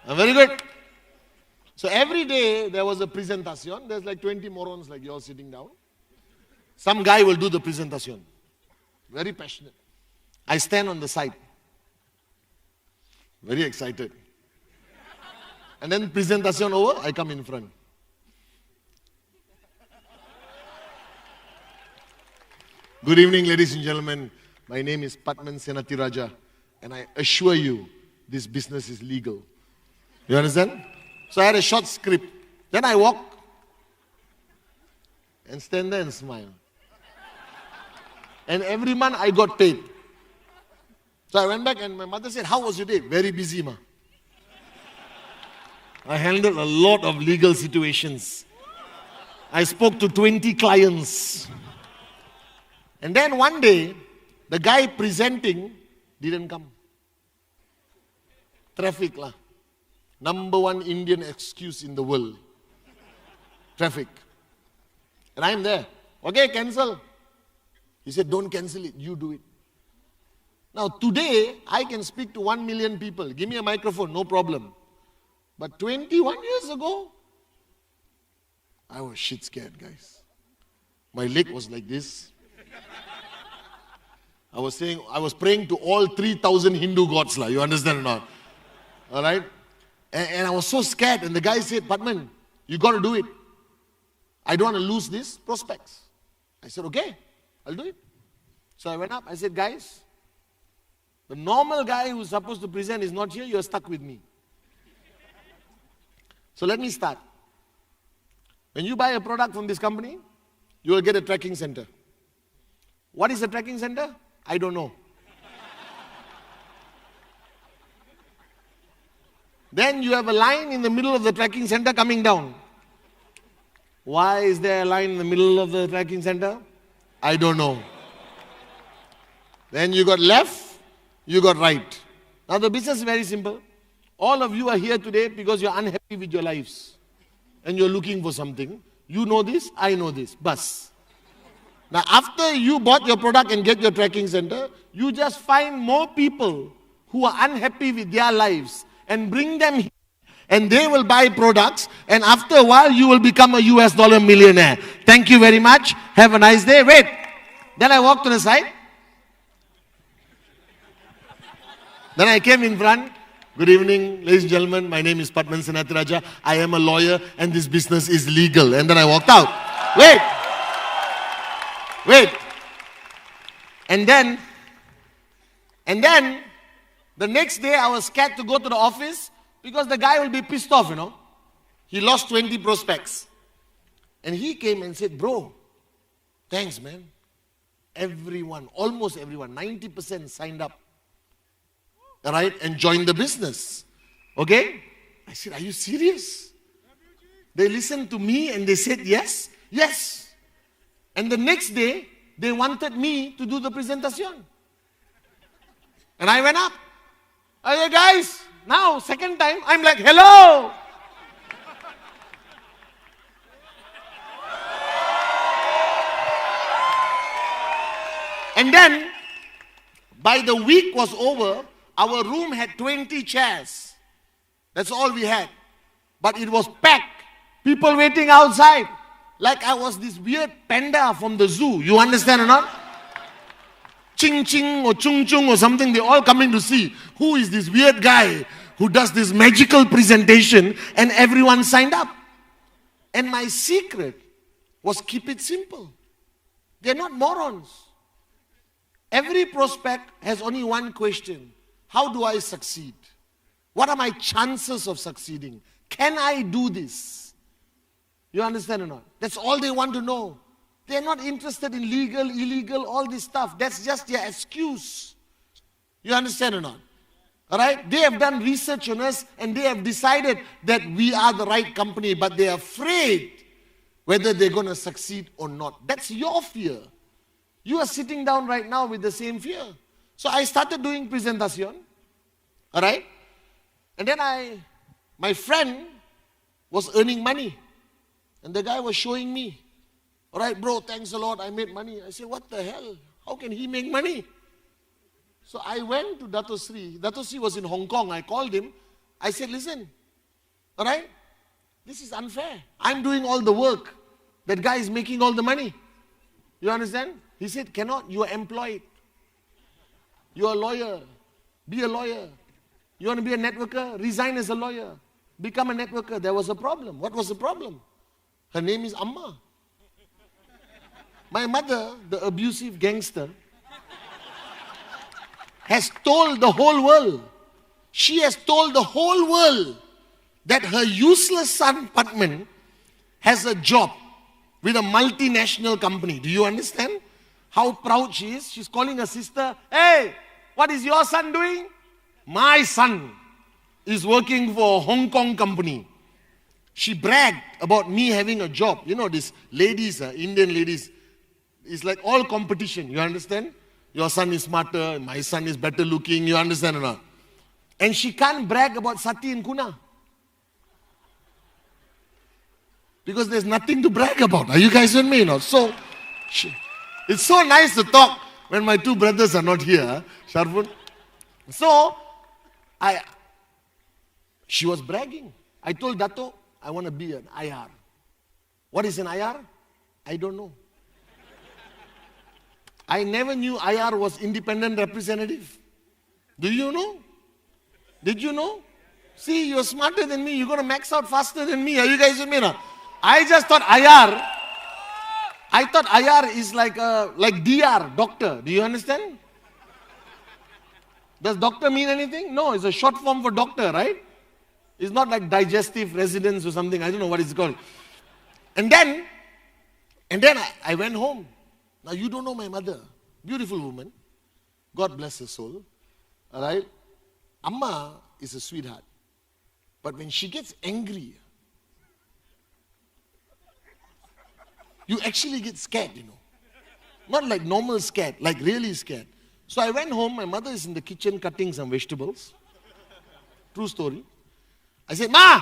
Very good. So every day there was a presentation. There's like 20 morons like you're sitting down. Some guy will do the presentation. Very passionate. I stand on the side. Very excited. And then presentation over, I come in front. Good evening, ladies and gentlemen. My name is Pathman Senathirajah. And I assure you, this business is legal. You understand? So I had a short script. Then I walk and stand there and smile. And every month I got paid. So I went back and my mother said, how was your day? Very busy, ma. I handled a lot of legal situations. I spoke to 20 clients. And then one day, the guy presenting Didn't come. Traffic lah. Number one Indian excuse in the world. Traffic. And I'm there. Okay, cancel. He said, don't cancel it, you do it. Now today, I can speak to 1 million people. Give me a microphone, no problem. But 21 years ago, I was shit scared, guys. My leg was like this. I was praying to all 3,000 Hindu gods, you understand or not? All right? And I was so scared. And the guy said, Pathman, you got to do it. I don't want to lose these prospects. I said, okay, I'll do it. So I went up. I said, guys, the normal guy who's supposed to present is not here. You're stuck with me. So let me start. When you buy a product from this company, you will get a tracking center. What is a tracking center? I don't know. Then you have a line in the middle of the tracking center coming down. Why is there a line in the middle of the tracking center? I don't know. Then you got left, you got right. Now the business is very simple. All of you are here today because you're unhappy with your lives. And you're looking for something. You know this, I know this. Bus. Now after you bought your product and get your tracking center, you just find more people who are unhappy with their lives and bring them here. And they will buy products, and after a while you will become a US dollar millionaire. Thank you very much. Have a nice day. Wait. Then I walked to the side. Then I came in front. Good evening, ladies and gentlemen. My name is Pathman Senathirajah. I am a lawyer and this business is legal. And then I walked out. Wait. And then the next day I was scared to go to the office because the guy will be pissed off, He lost 20 prospects. And he came and said, bro, thanks, man. Everyone, almost everyone, 90% signed up. All right, and joined the business. Okay? I said, are you serious? They listened to me and they said, yes, yes. And the next day, they wanted me to do the presentation. And I went up. I said, guys, now, second time, I'm like, hello. And then, by the week was over, our room had 20 chairs. That's all we had. But it was packed. People waiting outside. Like I was this weird panda from the zoo. You understand or not? Ching Ching or Chung Chung or something. They're all coming to see who is this weird guy who does this magical presentation, and everyone signed up. And my secret was keep it simple. They're not morons. Every prospect has only one question. How do I succeed? What are my chances of succeeding? Can I do this? You understand or not? That's all they want to know. They're not interested in legal, illegal, all this stuff. That's just their excuse. You understand or not? All right? They have done research on us and they have decided that we are the right company, but they're afraid whether they're going to succeed or not. That's your fear. You are sitting down right now with the same fear. So I started doing presentation. All right? And then my friend was earning money. And the guy was showing me. All right, bro, thanks a lot. I made money. I said, what the hell? How can he make money? So I went to Dato Sri. Dato Sri was in Hong Kong. I called him. I said, listen, all right, this is unfair. I'm doing all the work. That guy is making all the money. You understand? He said, cannot. You are employed. You are a lawyer. Be a lawyer. You want to be a networker? Resign as a lawyer. Become a networker. There was a problem. What was the problem? Her name is Amma. My mother, the abusive gangster, has told the whole world. She has told the whole world that her useless son, Pathman, has a job with a multinational company. Do you understand how proud she is? She's calling her sister, hey, what is your son doing? My son is working for a Hong Kong company. She bragged about me having a job. You know, these ladies, Indian ladies, it's like all competition. You understand? Your son is smarter, my son is better looking, you understand or not? And she can't brag about Sati and Kuna. Because there's nothing to brag about. Are you guys with me? So, it's so nice to talk when my two brothers are not here, Sharfun. So, she was bragging. I told Dato, I want to be an IR. What is an IR? I don't know. I never knew IR was independent representative. Do you know? Did you know? See, you're smarter than me. You're going to max out faster than me. Are you guys with me now? I just thought IR. I thought IR is like DR, doctor. Do you understand? Does doctor mean anything? No, it's a short form for doctor, right? It's not like digestive residence or something. I don't know what it's called. And then I went home. Now you don't know my mother. Beautiful woman. God bless her soul. All right? Amma is a sweetheart. But when she gets angry, you actually get scared, Not like normal scared, like really scared. So I went home. My mother is in the kitchen cutting some vegetables. True story. I said, Ma!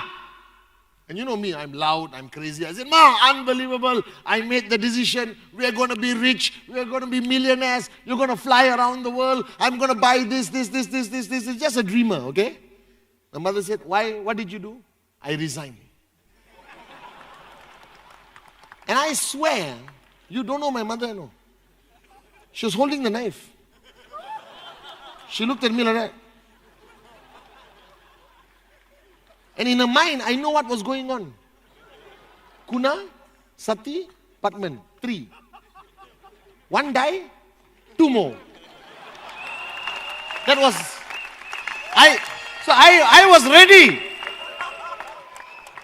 And you know me, I'm loud, I'm crazy. I said, Ma, unbelievable. I made the decision. We are going to be rich. We are going to be millionaires. You're going to fly around the world. I'm going to buy this. It's just a dreamer, okay? My mother said, why? What did you do? I resigned. And I swear, you don't know my mother, no. She was holding the knife. She looked at me like that. And in her mind, I know what was going on. Kuna, Sati, Pathman, 3. 1 die, 2 more. That was, I was ready.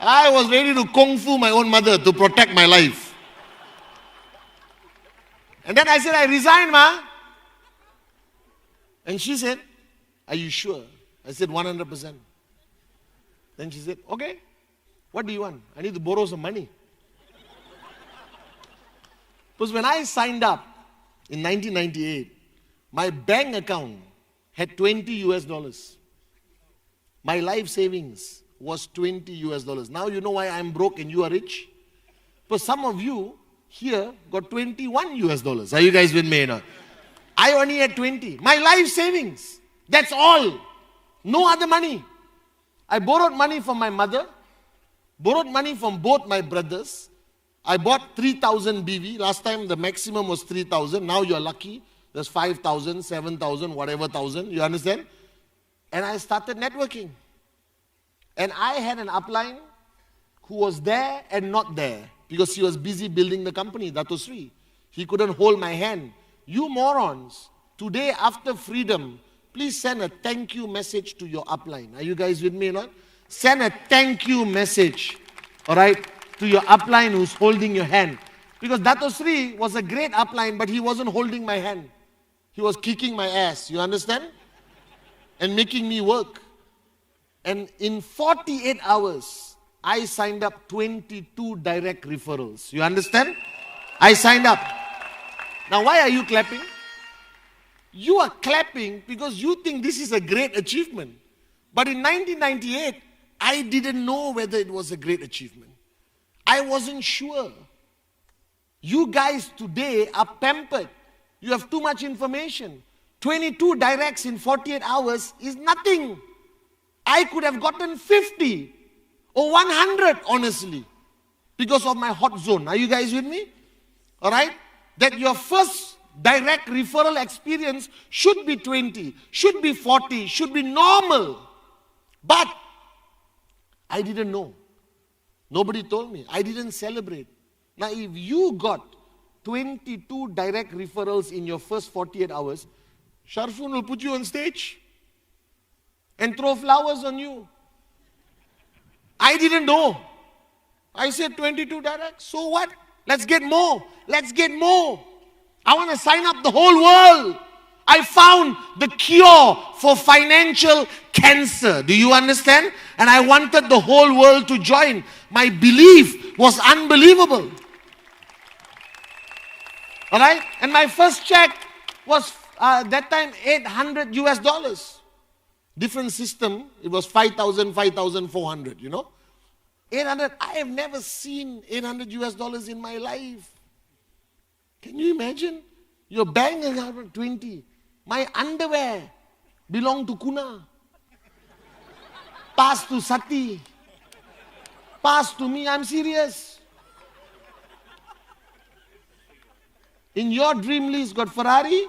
I was ready to kung fu my own mother to protect my life. And then I said, I resign, Ma. And she said, are you sure? I said, 100%. Then she said, okay, what do you want? I need to borrow some money. Because when I signed up in 1998, my bank account had $20. My life savings was $20. Now you know why I'm broke and you are rich? Because some of you here got $21. Are you guys with me now? I only had 20. My life savings. That's all. No other money. I borrowed money from my mother, borrowed money from both my brothers. I bought 3,000 BV. Last time the maximum was 3,000. Now you're lucky. There's 5,000, 7,000, whatever thousand. You understand? And I started networking. And I had an upline who was there and not there because he was busy building the company, Dato Sri. He couldn't hold my hand. You morons, today after freedom, please send a thank you message to your upline. Are you guys with me or not? Send a thank you message, all right, to your upline who's holding your hand. Because Dato Sri was a great upline, but he wasn't holding my hand. He was kicking my ass, you understand? And making me work. And in 48 hours, I signed up 22 direct referrals. You understand? I signed up. Now, why are you clapping? You are clapping because you think this is a great achievement. But in 1998, I didn't know whether it was a great achievement. I wasn't sure. You guys today are pampered. You have too much information. 22 directs in 48 hours is nothing. I could have gotten 50 or 100, honestly, because of my hot zone. Are you guys with me? All right? That your first direct referral experience should be 20, should be 40, should be normal. But I didn't know. Nobody told me. I didn't celebrate. Now, if you got 22 direct referrals in your first 48 hours, Sharfun will put you on stage and throw flowers on you. I didn't know. I said 22 direct. So what? Let's get more. Let's get more. I want to sign up the whole world. I found the cure for financial cancer. Do you understand? And I wanted the whole world to join. My belief was unbelievable. All right? And my first check was that time 800 US dollars. Different system, it was 5,000, 5,400, 800, I have never seen 800 US dollars in my life. Can you imagine? Your bank account 20. My underwear belong to Kuna. Pass to Sati. Pass to me, I'm serious. In your dream list got Ferrari,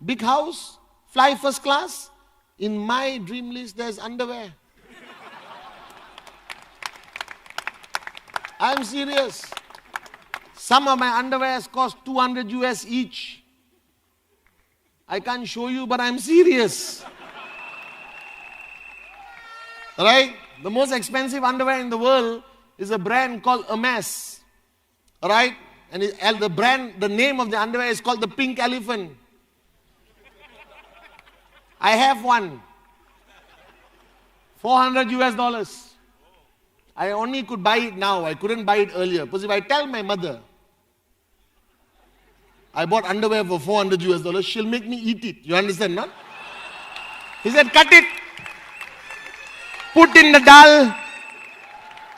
big house, fly first class. In my dream list there's underwear. I'm serious. Some of my underwears cost 200 US each. I can't show you, but I'm serious. Alright? The most expensive underwear in the world is a brand called Hermes. Alright? And the name of the underwear is called the Pink Elephant. I have one. 400 US dollars. I only could buy it now. I couldn't buy it earlier. Because if I tell my mother, I bought underwear for 400 US dollars, she'll make me eat it. You understand, no? He said, cut it. Put in the dal.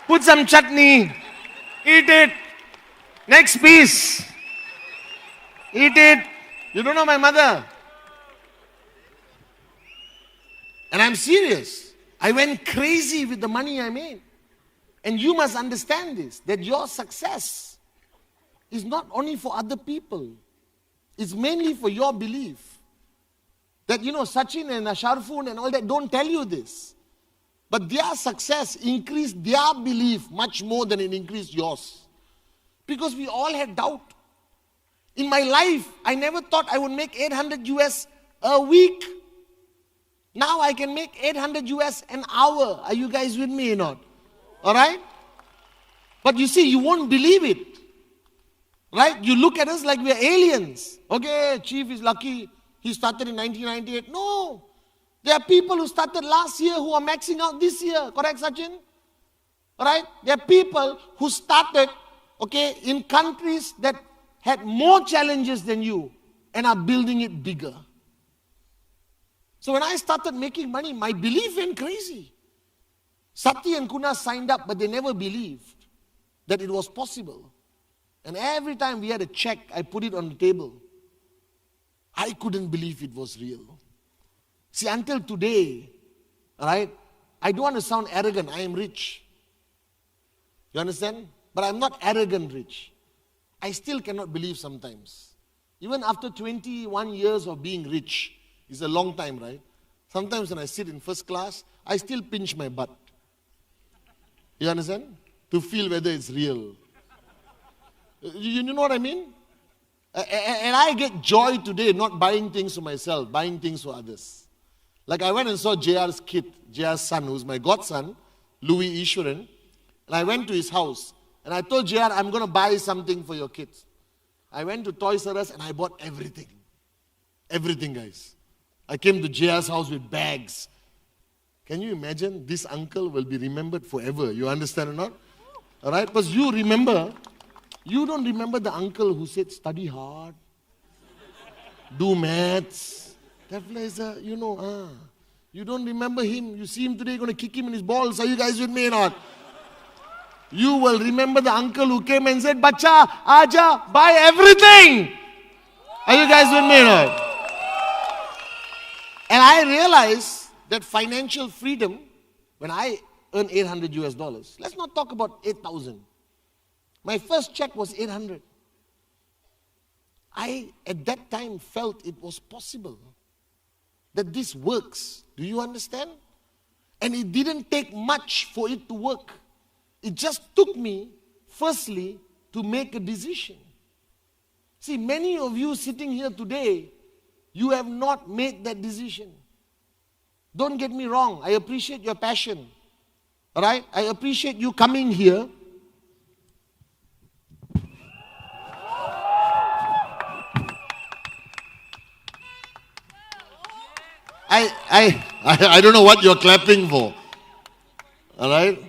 Put some chutney. Eat it. Next piece. Eat it. You don't know my mother. And I'm serious. I went crazy with the money I made. And you must understand this, that your success is not only for other people. It's mainly for your belief. That, Sachin and Sharfun and all that don't tell you this. But their success increased their belief much more than it increased yours. Because we all had doubt. In my life, I never thought I would make 800 US a week. Now I can make 800 US an hour. Are you guys with me or not? Alright? But you see, you won't believe it. Right? You look at us like we're aliens. Okay, Chief is lucky. He started in 1998. No. There are people who started last year who are maxing out this year. Correct, Sachin? Alright? There are people who started, in countries that had more challenges than you and are building it bigger. So when I started making money, my belief went crazy. Sati and Kuna signed up, but they never believed that it was possible. And every time we had a check, I put it on the table. I couldn't believe it was real. See, until today, I don't want to sound arrogant. I am rich. You understand? But I'm not arrogant rich. I still cannot believe sometimes. Even after 21 years of being rich, it's a long time, right? Sometimes when I sit in first class, I still pinch my butt. You understand? To feel whether it's real. You know what I mean? And I get joy today not buying things for myself, buying things for others. Like I went and saw JR's kid, JR's son, who's my godson, Louis Ishwaran. And I went to his house. And I told JR, I'm going to buy something for your kids. I went to Toys R Us and I bought everything. Everything, guys. I came to JR's house with bags. Can you imagine? This uncle will be remembered forever. You understand or not? Alright? Because you don't remember the uncle who said, study hard, do maths. That place, you don't remember him. You see him today, you're going to kick him in his balls. Are you guys with me or not? You will remember the uncle who came and said, Bacha, Aja, buy everything. Are you guys with me or not? And I realized that financial freedom, when I earn 800 US dollars, let's not talk about 8,000. My first check was 800. I, at that time, felt it was possible. That this works. Do you understand? And it didn't take much for it to work. It just took me, firstly, to make a decision. See, many of you sitting here today, you have not made that decision. Don't get me wrong. I appreciate your passion. Alright? I appreciate you coming here. I don't know what you're clapping for. Alright?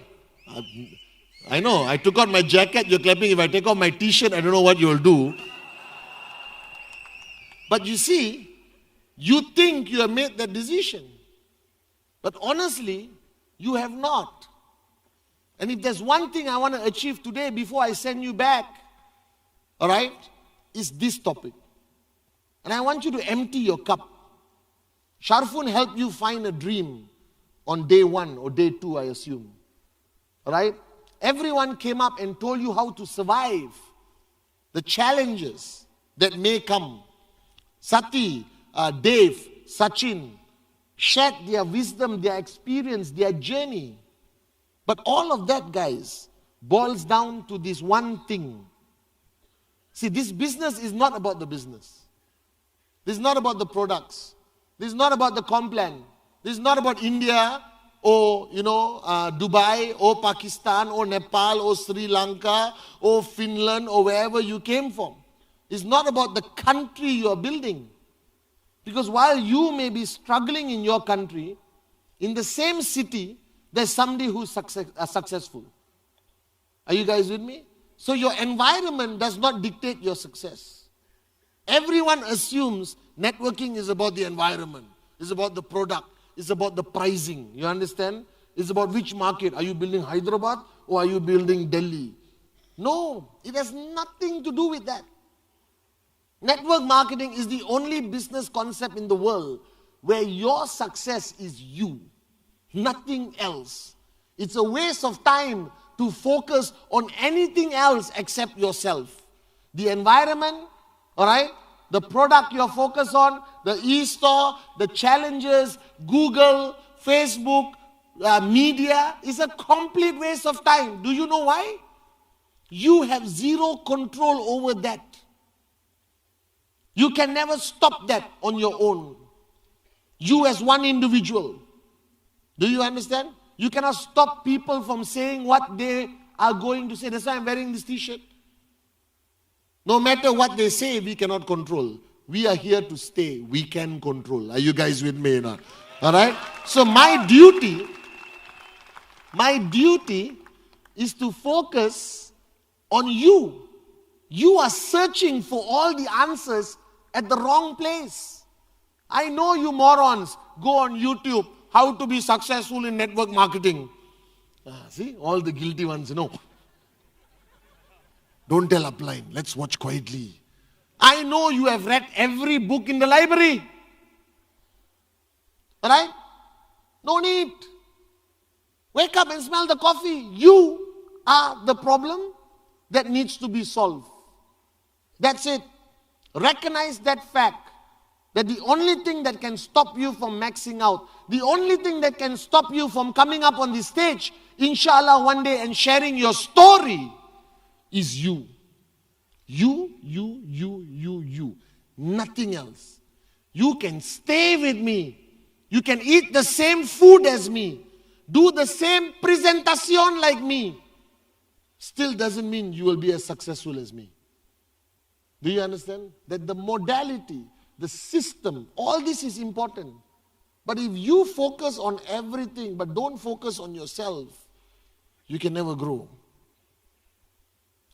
I know. I took out my jacket, you're clapping. If I take off my t-shirt, I don't know what you'll do. But you see, You think you have made that decision. But honestly, you have not. And if there's one thing I want to achieve today before I send you back, all right, is this topic. And I want you to empty your cup. Sharfun helped you find a dream on day 1 or day 2, I assume. All right? Everyone came up and told you how to survive the challenges that may come. Sati, Dave, Sachin shared their wisdom, their experience, their journey. But all of that, guys, boils down to this one thing. See, this business is not about the business. This is not about the products. This is not about the Complan. This is not about India or, Dubai or Pakistan or Nepal or Sri Lanka or Finland or wherever you came from. It's not about the country you are building. Because while you may be struggling in your country, in the same city, there's somebody who's successful. Are you guys with me? So your environment does not dictate your success. Everyone assumes networking is about the environment, it's about the product, it's about the pricing. You understand? It's about which market. Are you building Hyderabad or are you building Delhi? No, it has nothing to do with that. Network marketing is the only business concept in the world where your success is you, nothing else. It's a waste of time to focus on anything else except yourself. The environment, all right, the product you're focused on, the e-store, the challenges, Google, Facebook, media is a complete waste of time. Do you know why? You have zero control over that. You can never stop that on your own. You as one individual. Do you understand? You cannot stop people from saying what they are going to say. That's why I'm wearing this t-shirt. No matter what they say, we cannot control. We are here to stay. We can control. Are you guys with me or not? All right? So my duty is to focus on you. You are searching for all the answers at the wrong place. I know you morons go on YouTube, how to be successful in network marketing. See, all the guilty ones, Don't tell upline. Let's watch quietly. I know you have read every book in the library. Alright? No need. Wake up and smell the coffee. You are the problem that needs to be solved. That's it. Recognize that fact. That the only thing that can stop you from maxing out, the only thing that can stop you from coming up on the stage, inshallah, one day and sharing your story is you. You. Nothing else. You can stay with me. You can eat the same food as me. Do the same presentation like me. Still doesn't mean you will be as successful as me. Do you understand? That the modality, the system, all this is important. But if you focus on everything but don't focus on yourself, you can never grow.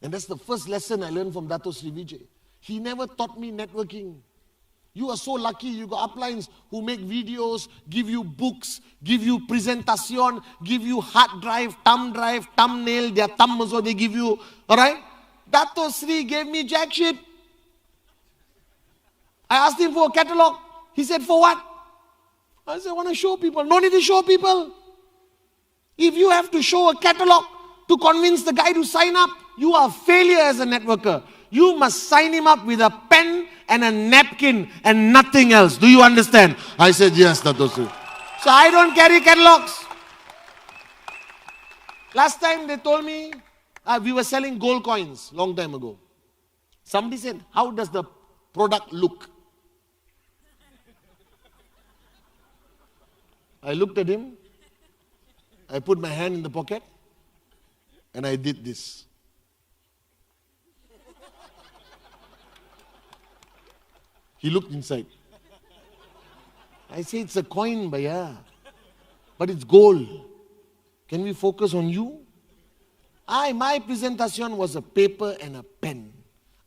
And that's the first lesson I learned from Dato Sri Vijay. He never taught me networking. You are so lucky, you got uplines who make videos, give you books, give you presentation, give you hard drive, thumbnail, their thumb also they give you. Alright? Dato Sri gave me jack shit. I asked him for a catalog. He said, for what? I said, I want to show people. No need to show people. If you have to show a catalog to convince the guy to sign up, you are a failure as a networker. You must sign him up with a pen and a napkin and nothing else. Do you understand? I said, yes, Dato Sri. So I don't carry catalogs. Last time they told me, we were selling gold coins long time ago. Somebody said, how does the product look? I looked at him, I put my hand in the pocket, and I did this. He looked inside. I say, it's a coin, bhaiya, but it's gold. Can we focus on you? My presentation was a paper and a pen.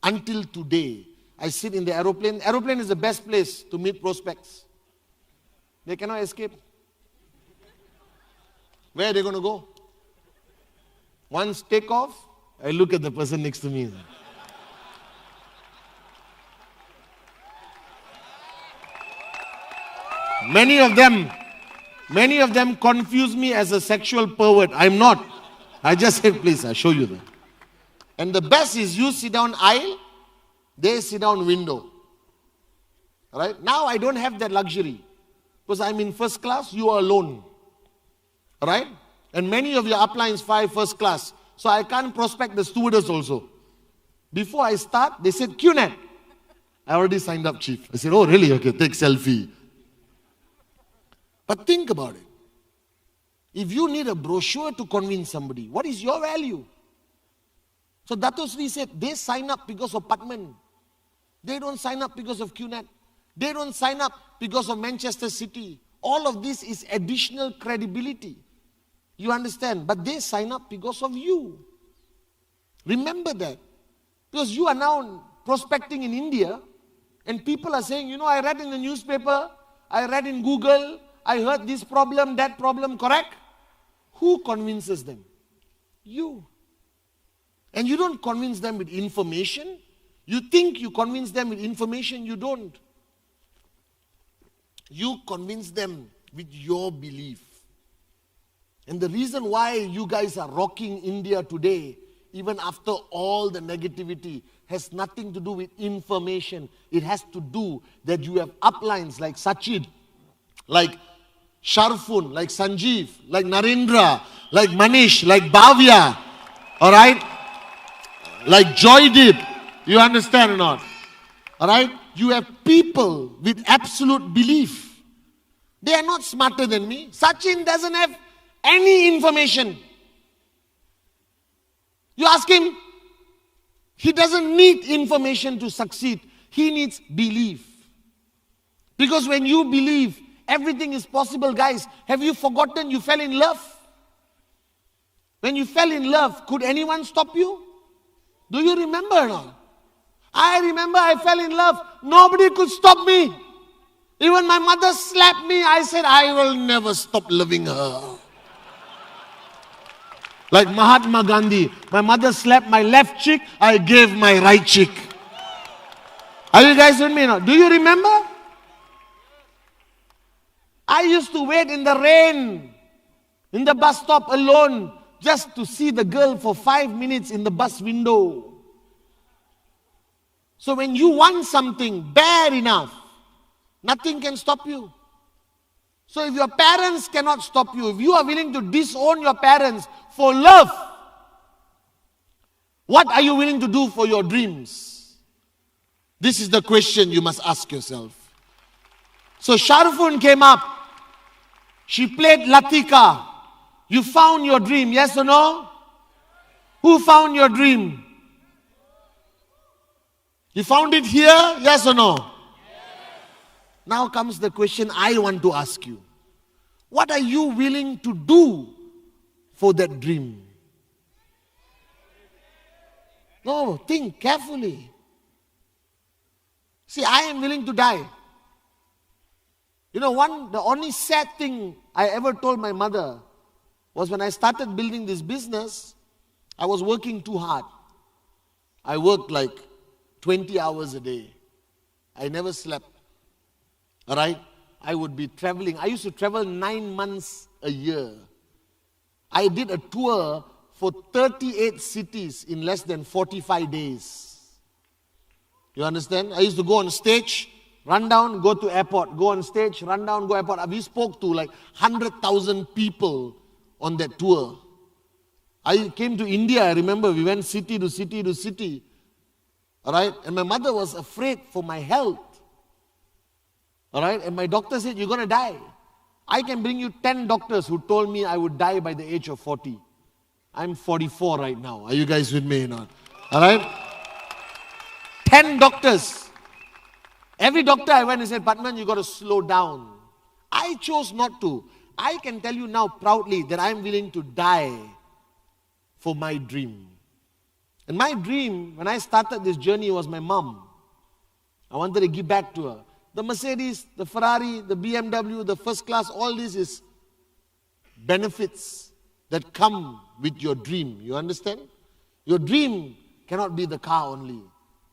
Until today, I sit in the aeroplane. Aeroplane is the best place to meet prospects. They cannot escape. Where are they going to go? Once take off, I look at the person next to me. Many of them confuse me as a sexual pervert. I'm not. I just said, please, I'll show you that. And the best is you sit down aisle, they sit down window. Alright? Now I don't have that luxury. Because I'm in first class, you are alone. Alright? And many of your uplines fly first class. So I can't prospect the stewardess also. Before I start, they said, Qnet. I already signed up, chief. I said, oh really? Okay, take selfie. But think about it. If you need a brochure to convince somebody, what is your value? So Dato Sri said, they sign up because of Pathman. They don't sign up because of Qnet. They don't sign up because of Manchester City. All of this is additional credibility. You understand? But they sign up because of you. Remember that. Because you are now prospecting in India and people are saying, I read in the newspaper, I read in Google, I heard this problem, that problem, correct? Who convinces them? You. And you don't convince them with information. You think you convince them with information, you don't. You convince them with your belief. And the reason why you guys are rocking India today, even after all the negativity, has nothing to do with information. It has to do that you have uplines like Sachin, like Sharfun, like Sanjeev, like Narendra, like Manish, like Bhavya, alright? Like Joydeep. You understand or not? Alright? You have people with absolute belief. They are not smarter than me. Sachin doesn't have any information. You ask him, he doesn't need information to succeed. He needs belief. Because when you believe, everything is possible, guys. Have you forgotten you fell in love? When you fell in love, could anyone stop you? Do you remember or not? I remember I fell in love. Nobody could stop me. Even my mother slapped me. I said, I will never stop loving her. Like Mahatma Gandhi. My mother slapped my left cheek. I gave my right cheek. Are you guys with me now? Do you remember? I used to wait in the rain, in the bus stop alone, just to see the girl for 5 minutes in the bus window. So when you want something bad enough, nothing can stop you. So if your parents cannot stop you, if you are willing to disown your parents for love, what are you willing to do for your dreams? This is the question you must ask yourself. So Sharfun came up. She played Latika. You found your dream, yes or no? Who found your dream? You found it here, yes or no? Now comes the question I want to ask you. What are you willing to do for that dream? No, think carefully. See, I am willing to die. The only sad thing I ever told my mother was when I started building this business, I was working too hard. I worked like 20 hours a day. I never slept. Alright? I would be traveling. I used to travel 9 months a year. I did a tour for 38 cities in less than 45 days. You understand? I used to go on stage, run down, go to airport, go on stage, run down, go airport. We spoke to like 100,000 people on that tour. I came to India, I remember, we went city to city to city. Alright? And my mother was afraid for my health. Alright? And my doctor said, you're going to die. I can bring you 10 doctors who told me I would die by the age of 40. I'm 44 right now. Are you guys with me or not? Alright? 10 doctors. Every doctor I went and said, Pathman, you got to slow down. I chose not to. I can tell you now proudly that I'm willing to die for my dream. And my dream, when I started this journey, was my mom. I wanted to give back to her. The Mercedes, the Ferrari, the BMW, the first class, all this is benefits that come with your dream. You understand? Your dream cannot be the car only.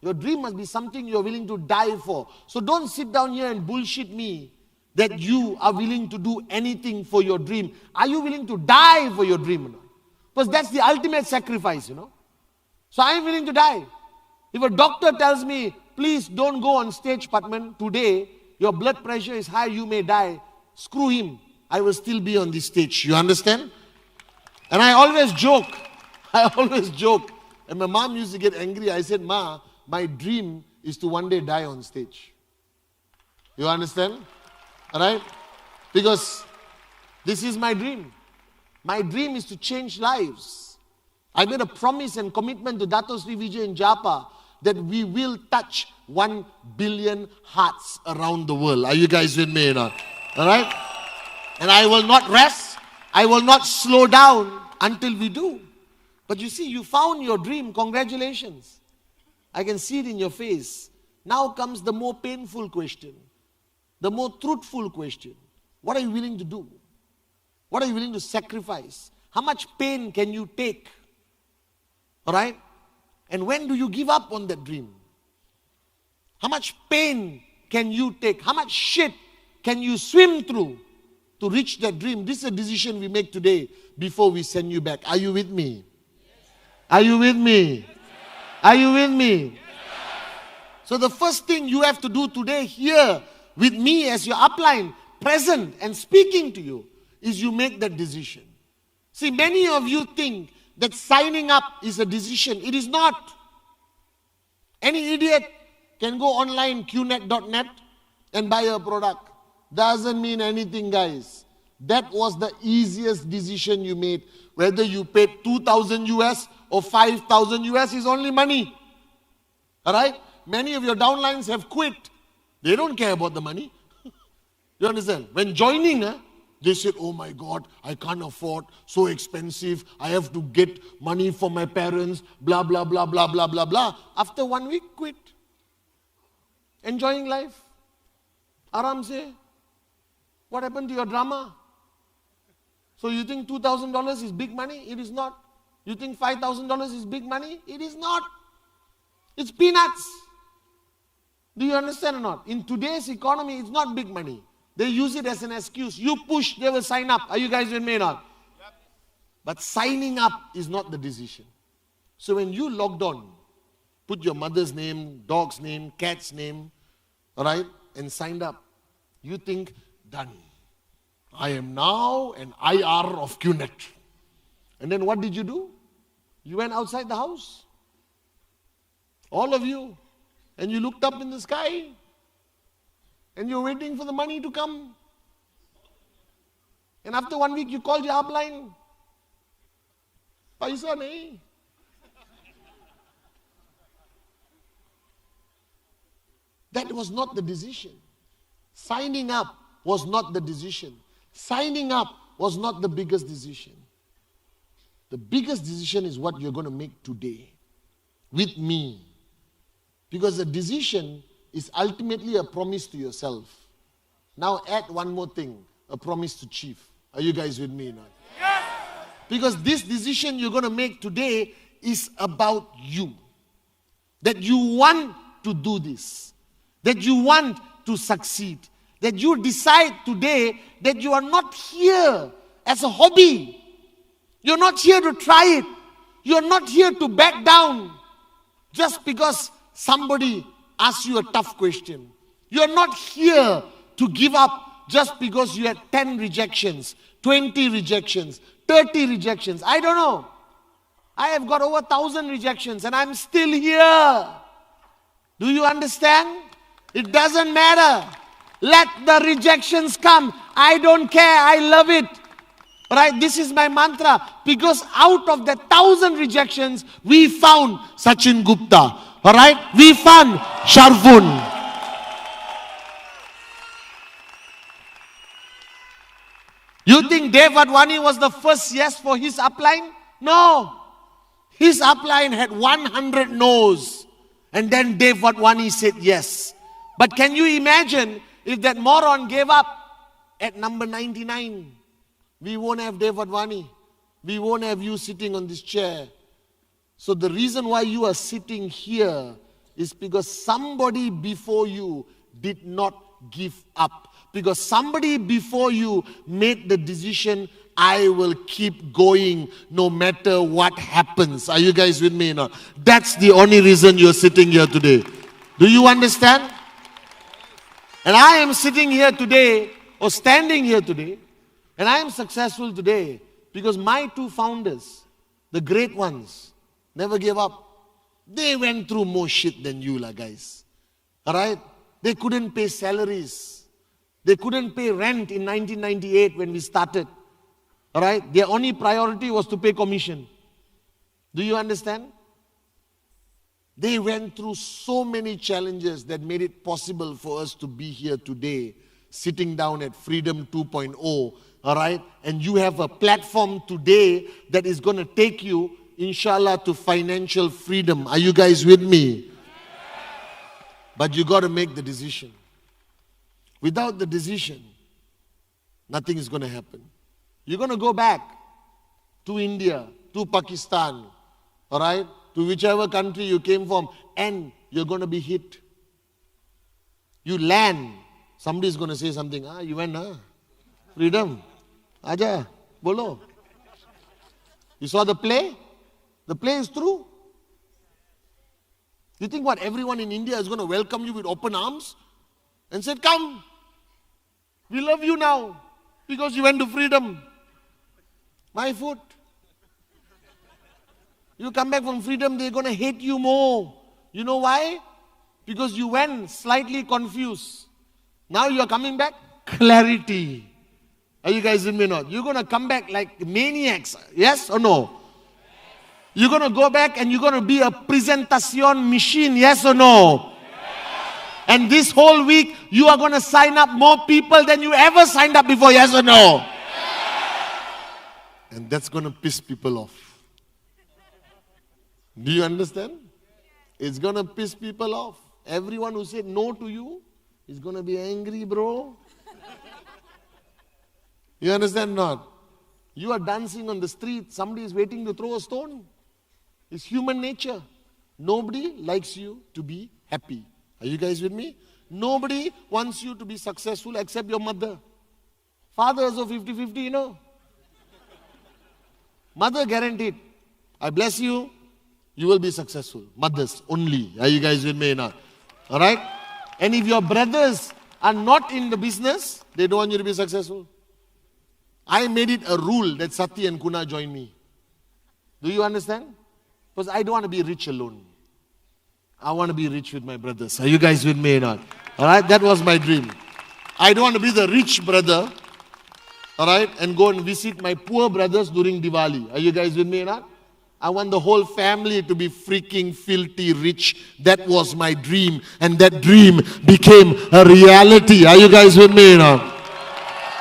Your dream must be something you're willing to die for. So don't sit down here and bullshit me that you are willing to do anything for your dream. Are you willing to die for your dream or not? Because that's the ultimate sacrifice, you know. So I'm willing to die. If a doctor tells me, please don't go on stage, Pathman, today, your blood pressure is high, you may die. Screw him. I will still be on this stage. You understand? And I always joke. And my mom used to get angry. I said, Ma, my dream is to one day die on stage. You understand? Alright? Because this is my dream. My dream is to change lives. I made a promise and commitment to Dato Sri Vijay in Japa that we will touch 1 billion hearts around the world. Are you guys with me or not? Alright? And I will not rest. I will not slow down until we do. But you see, you found your dream. Congratulations. I can see it in your face. Now comes the more painful question. The more truthful question. What are you willing to do? What are you willing to sacrifice? How much pain can you take? Alright? And when do you give up on that dream? How much pain can you take? How much shit can you swim through to reach that dream? This is a decision we make today before we send you back. Are you with me? Are you with me? Are you with me? So the first thing you have to do today here with me as your upline, present and speaking to you, is you make that decision. See, many of you think that signing up is a decision. It is not. Any idiot can go online, Qnet.net, and buy a product. Doesn't mean anything, guys. That was the easiest decision you made. Whether you paid 2,000 US or 5,000 US is only money. Alright? Many of your downlines have quit. They don't care about the money. You understand? When joining, they said, oh my God, I can't afford, so expensive. I have to get money for my parents, blah, blah, blah, blah, blah, blah, blah. After 1 week, quit. Enjoying life. Aram se. What happened to your drama? So you think $2,000 is big money? It is not. You think $5,000 is big money? It is not. It's peanuts. Do you understand or not? In today's economy, it's not big money. They use it as an excuse. You push, they will sign up. Are you guys with me or not? Yep. But signing up is not the decision. So when you logged on, put your mother's name, dog's name, cat's name, alright, and signed up, you think, done. I am now an IR of Qnet. And then what did you do? You went outside the house. All of you. And you looked up in the sky. And you're waiting for the money to come. And after 1 week, you called your upline. Paisa nahi. That was not the decision. Signing up was not the decision. Signing up was not the biggest decision. The biggest decision is what you're going to make today with me. Because the decision is ultimately a promise to yourself. Now add one more thing, a promise to Chief. Are you guys with me now? Yes! Because this decision you're going to make today is about you. That you want to do this. That you want to succeed. That you decide today that you are not here as a hobby. You're not here to try it. You're not here to back down just because somebody asks you a tough question. You're not here to give up just because you had 10 rejections, 20 rejections, 30 rejections. I don't know. I have got over 1,000 rejections and I'm still here. Do you understand? It doesn't matter. Let the rejections come. I don't care. I love it. Right? This is my mantra. Because out of the 1,000 rejections, we found Sachin Gupta. Alright? We found Sharfun. You think Dave Advani was the first yes for his upline? No. His upline had 100 no's. And then Dave Advani said yes. But can you imagine if that moron gave up at number 99? We won't have Dave Advani. We won't have you sitting on this chair. So the reason why you are sitting here is because somebody before you did not give up. Because somebody before you made the decision, I will keep going no matter what happens. Are you guys with me now? That's the only reason you're sitting here today. Do you understand? And I am sitting here today, or standing here today, and I am successful today because my two founders, the great ones, never gave up. They went through more shit than you, guys. Alright? They couldn't pay salaries. They couldn't pay rent in 1998 when we started. Alright? Their only priority was to pay commission. Do you understand? They went through so many challenges that made it possible for us to be here today, sitting down at Freedom 2.0. Alright? And you have a platform today that is going to take you, inshallah, to financial freedom. Are you guys with me? But you got to make the decision. Without the decision, nothing is going to happen. You're going to go back to India, to Pakistan, all right, to whichever country you came from, and you're going to be hit. You land, somebody's going to say something. You went, freedom. Aja, bolo. You saw the play? The play is true. You think what, everyone in India is going to welcome you with open arms and said, come, we love you now because you went to freedom. My foot. You come back from freedom, they're going to hate you more. You know why? Because you went slightly confused. Now you are coming back, clarity. Are you guys with me or not? You're going to come back like maniacs. Yes or no? You're going to go back and you're going to be a presentation machine. Yes or no? And this whole week, you are going to sign up more people than you ever signed up before. Yes or no? And that's going to piss people off. Do you understand? It's going to piss people off. Everyone who said no to you is going to be angry, bro. You understand not? You are dancing on the street. Somebody is waiting to throw a stone. It's human nature. Nobody likes you to be happy. Are you guys with me? Nobody wants you to be successful except your mother. Fathers are 50-50, you know. Mother guaranteed. I bless you. You will be successful. Mothers only. Are you guys with me now? Alright? And if your brothers are not in the business, they don't want you to be successful. I made it a rule that Sati and Kuna join me. Do you understand? Because I don't want to be rich alone. I want to be rich with my brothers. Are you guys with me or not? Alright? That was my dream. I don't want to be the rich brother. Alright? And go and visit my poor brothers during Diwali. Are you guys with me or not? I want the whole family to be freaking filthy rich. That was my dream. And that dream became a reality. Are you guys with me or not?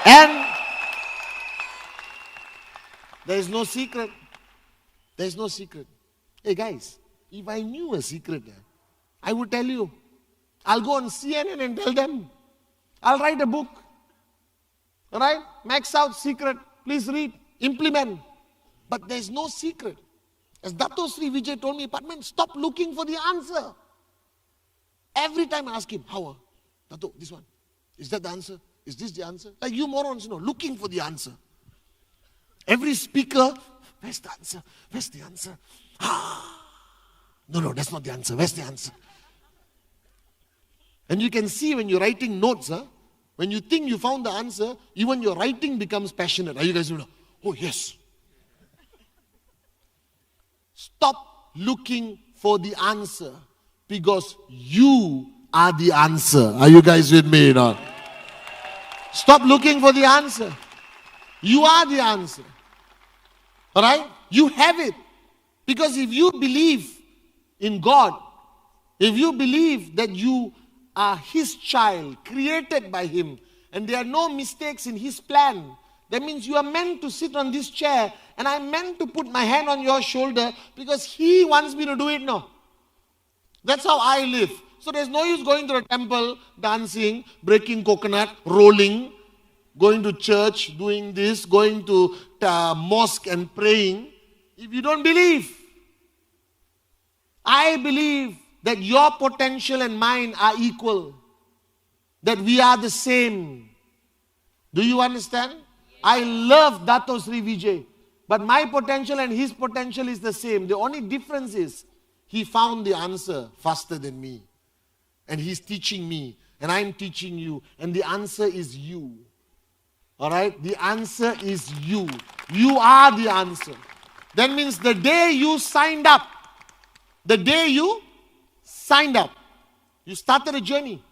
And there is no secret. There is no secret. Hey guys, if I knew a secret, I would tell you. I'll go on CNN and tell them. I'll write a book. Alright? Max out secret. Please read. Implement. But there's no secret. As Dato Sri Vijay told me, Pathman, stop looking for the answer. Every time I ask him, how? Dato, this one. Is that the answer? Is this the answer? Like you morons, looking for the answer. Every speaker, where's the answer? Where's the answer? No, that's not the answer. Where's the answer? And you can see when you're writing notes, when you think you found the answer, even your writing becomes passionate. Are you guys know? Oh, yes. Stop looking for the answer because you are the answer. Are you guys with me now? Stop looking for the answer. You are the answer. Alright? You have it. Because if you believe in God, if you believe that you are His child, created by Him, and there are no mistakes in His plan, that means you are meant to sit on this chair and I'm meant to put my hand on your shoulder because He wants me to do it now. That's how I live. So there's no use going to a temple, dancing, breaking coconut, rolling, going to church, doing this, going to mosque and praying, if you don't believe. I believe that your potential and mine are equal. That we are the same. Do you understand? I love Dato Sri Vijay. But my potential and his potential is the same. The only difference is he found the answer faster than me. And he's teaching me. And I'm teaching you. And the answer is you. Alright? The answer is you. You are the answer. That means the day you signed up, you started a journey.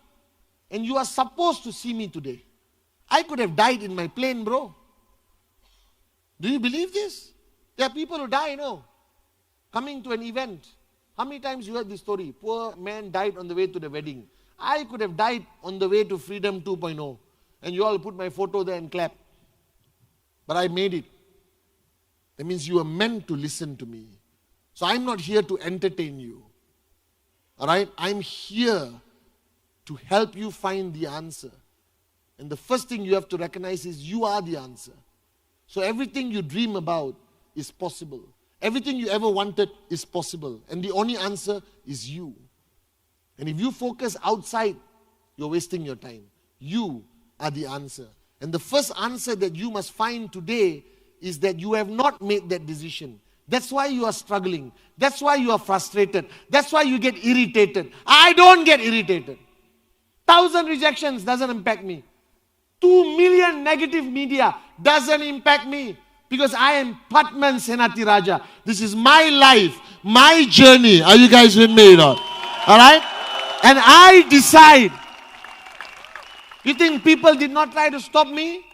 And you are supposed to see me today. I could have died in my plane, bro. Do you believe this? There are people who die, coming to an event. How many times you heard this story? Poor man died on the way to the wedding. I could have died on the way to Freedom 2.0. And you all put my photo there and clap. But I made it. That means you are meant to listen to me. So I'm not here to entertain you. Alright? I'm here to help you find the answer. And the first thing you have to recognize is you are the answer. So everything you dream about is possible. Everything you ever wanted is possible. And the only answer is you. And if you focus outside, you're wasting your time. You are the answer. And the first answer that you must find today is that you have not made that decision. That's why you are struggling. That's why you are frustrated. That's why you get irritated. I don't get irritated. 1,000 rejections doesn't impact me. 2 million negative media doesn't impact me. Because I am Pathman Senathirajah. This is my life, my journey. Are you guys with me? Alright? And I decide. You think people did not try to stop me?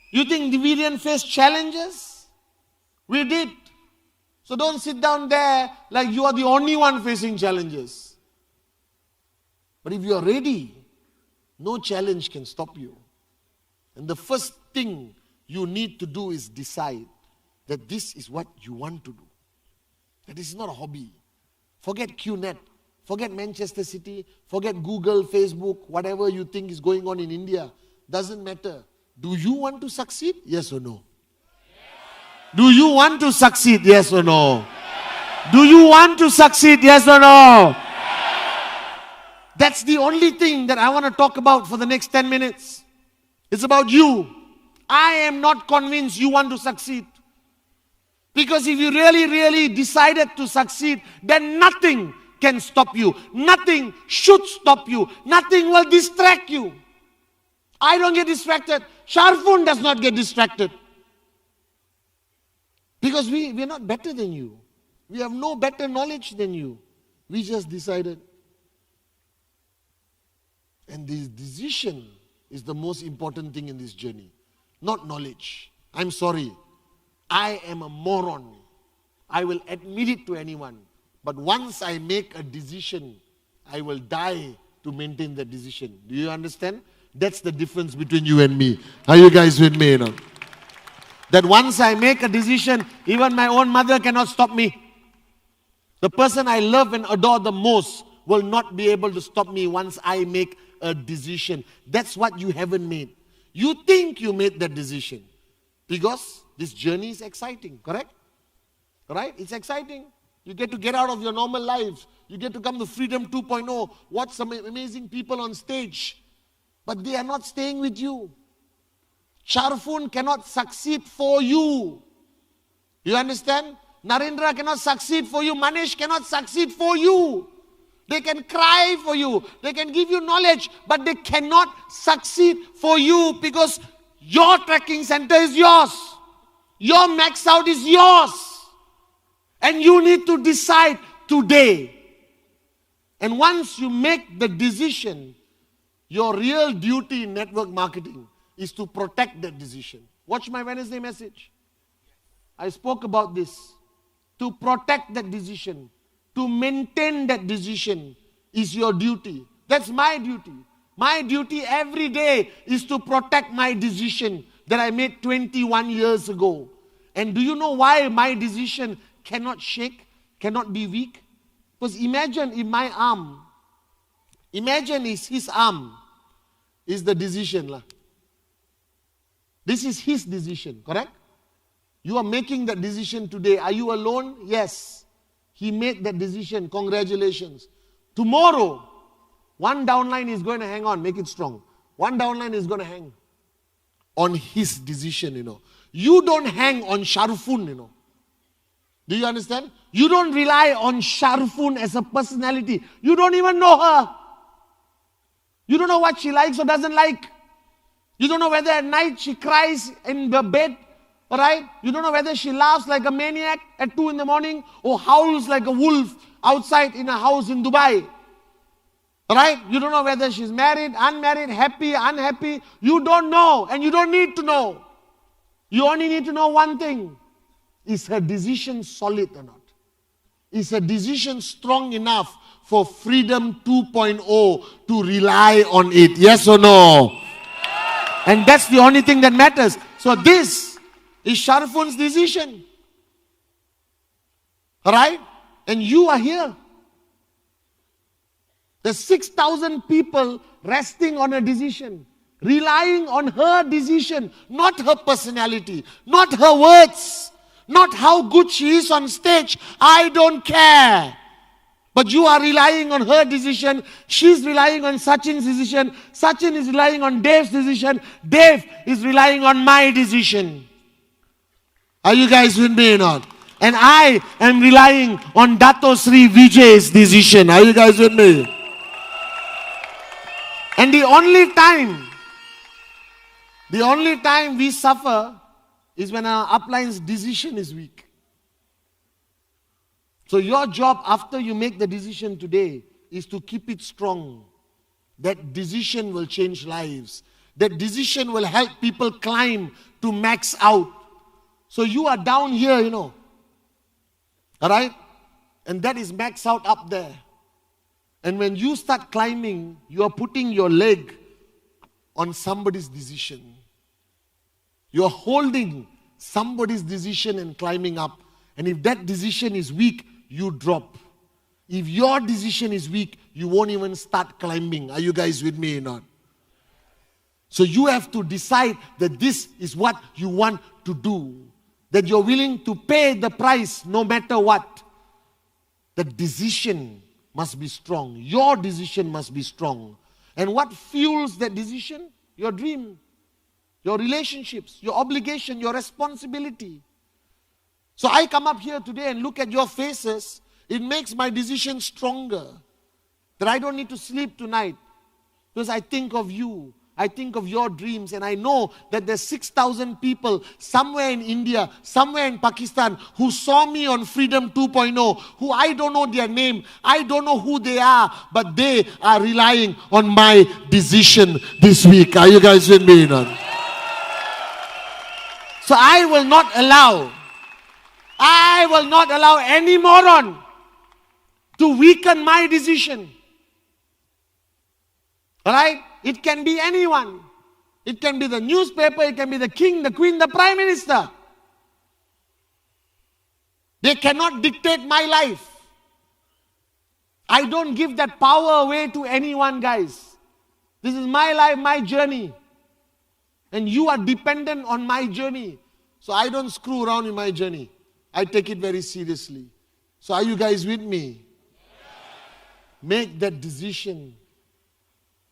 You think we didn't face challenges? We did. So don't sit down there like you are the only one facing challenges. But if you are ready, no challenge can stop you. And the first thing you need to do is decide that this is what you want to do. That this is not a hobby. Forget Qnet. Forget Manchester City. Forget Google, Facebook, whatever you think is going on in India. Doesn't matter. Do you want to succeed? Yes or no? Yes. Do you want to succeed? Yes or no? Yes. Do you want to succeed? Yes or no? Yes. That's the only thing that I want to talk about for the next 10 minutes. It's about you. I am not convinced you want to succeed. Because if you really decided to succeed, then nothing can stop you. Nothing should stop you. Nothing will distract you. I don't get distracted. Sharfun does not get distracted. Because we are not better than you. We have no better knowledge than you. We just decided. And this decision is the most important thing in this journey. Not knowledge. I'm sorry. I am a moron. I will admit it to anyone. But once I make a decision, I will die to maintain that decision. Do you understand? That's the difference between you and me. Are you guys with me? That once I make a decision, even my own mother cannot stop me. The person I love and adore the most will not be able to stop me once I make a decision. That's what you haven't made. You think you made that decision because this journey is exciting, correct? Right? It's exciting. You get out of your normal lives. You get to come to Freedom 2.0, watch some amazing people on stage. But they are not staying with you. Sharfun cannot succeed for you. You understand? Narendra cannot succeed for you. Manish cannot succeed for you. They can cry for you. They can give you knowledge, but they cannot succeed for you because your trekking center is yours. Your max out is yours. And you need to decide today. And once you make the decision, your real duty in network marketing is to protect that decision. Watch my Wednesday message. I spoke about this. To protect that decision, to maintain that decision is your duty. That's my duty. My duty every day is to protect my decision that I made 21 years ago. And do you know why my decision cannot shake, cannot be weak? Because imagine if my arm Imagine his arm is the decision. This is his decision, correct? You are making that decision today. Are you alone? Yes. He made that decision. Congratulations. Tomorrow, one downline is going to hang on. Make it strong. One downline is going to hang on his decision, You don't hang on Sharfun, Do you understand? You don't rely on Sharfun as a personality. You don't even know her. You don't know what she likes or doesn't like. You don't know whether at night she cries in the bed, alright? You don't know whether she laughs like a maniac at 2 in the morning or howls like a wolf outside in a house in Dubai. Alright? You don't know whether she's married, unmarried, happy, unhappy. You don't know and you don't need to know. You only need to know one thing. Is her decision solid or not? Is her decision strong enough for Freedom 2.0 to rely on it? Yes or no? And that's the only thing that matters. So this is Sharfun's decision. Alright? And you are here. There's 6,000 people resting on a decision. Relying on her decision. Not her personality. Not her words. Not how good she is on stage. I don't care. But you are relying on her decision. She's relying on Sachin's decision. Sachin is relying on Dave's decision. Dave is relying on my decision. Are you guys with me or not? And I am relying on Dato Sri Vijay's decision. Are you guys with me? And the only time we suffer is when our upline's decision is weak. So your job after you make the decision today is to keep it strong. That decision will change lives. That decision will help people climb to max out. So you are down here, Alright? And that is max out up there. And when you start climbing, you are putting your leg on somebody's decision. You are holding somebody's decision and climbing up. And if that decision is weak, you drop. If your decision is weak, you won't even start climbing. Are you guys with me or not? So you have to decide that this is what you want to do. That you're willing to pay the price no matter what. The decision must be strong. Your decision must be strong. And what fuels that decision? Your dream, your relationships, your obligation, your responsibility. So I come up here today and look at your faces. It makes my decision stronger. That I don't need to sleep tonight. Because I think of you. I think of your dreams. And I know that there's 6,000 people somewhere in India, somewhere in Pakistan, who saw me on Freedom 2.0, who I don't know their name. I don't know who they are. But they are relying on my decision this week. Are you guys with me or not? So I will not allow any moron to weaken my decision. Alright? It can be anyone. It can be the newspaper, it can be the king, the queen, the prime minister. They cannot dictate my life. I don't give that power away to anyone, guys. This is my life, my journey. And you are dependent on my journey. So I don't screw around in my journey. I take it very seriously. So are you guys with me? Make that decision.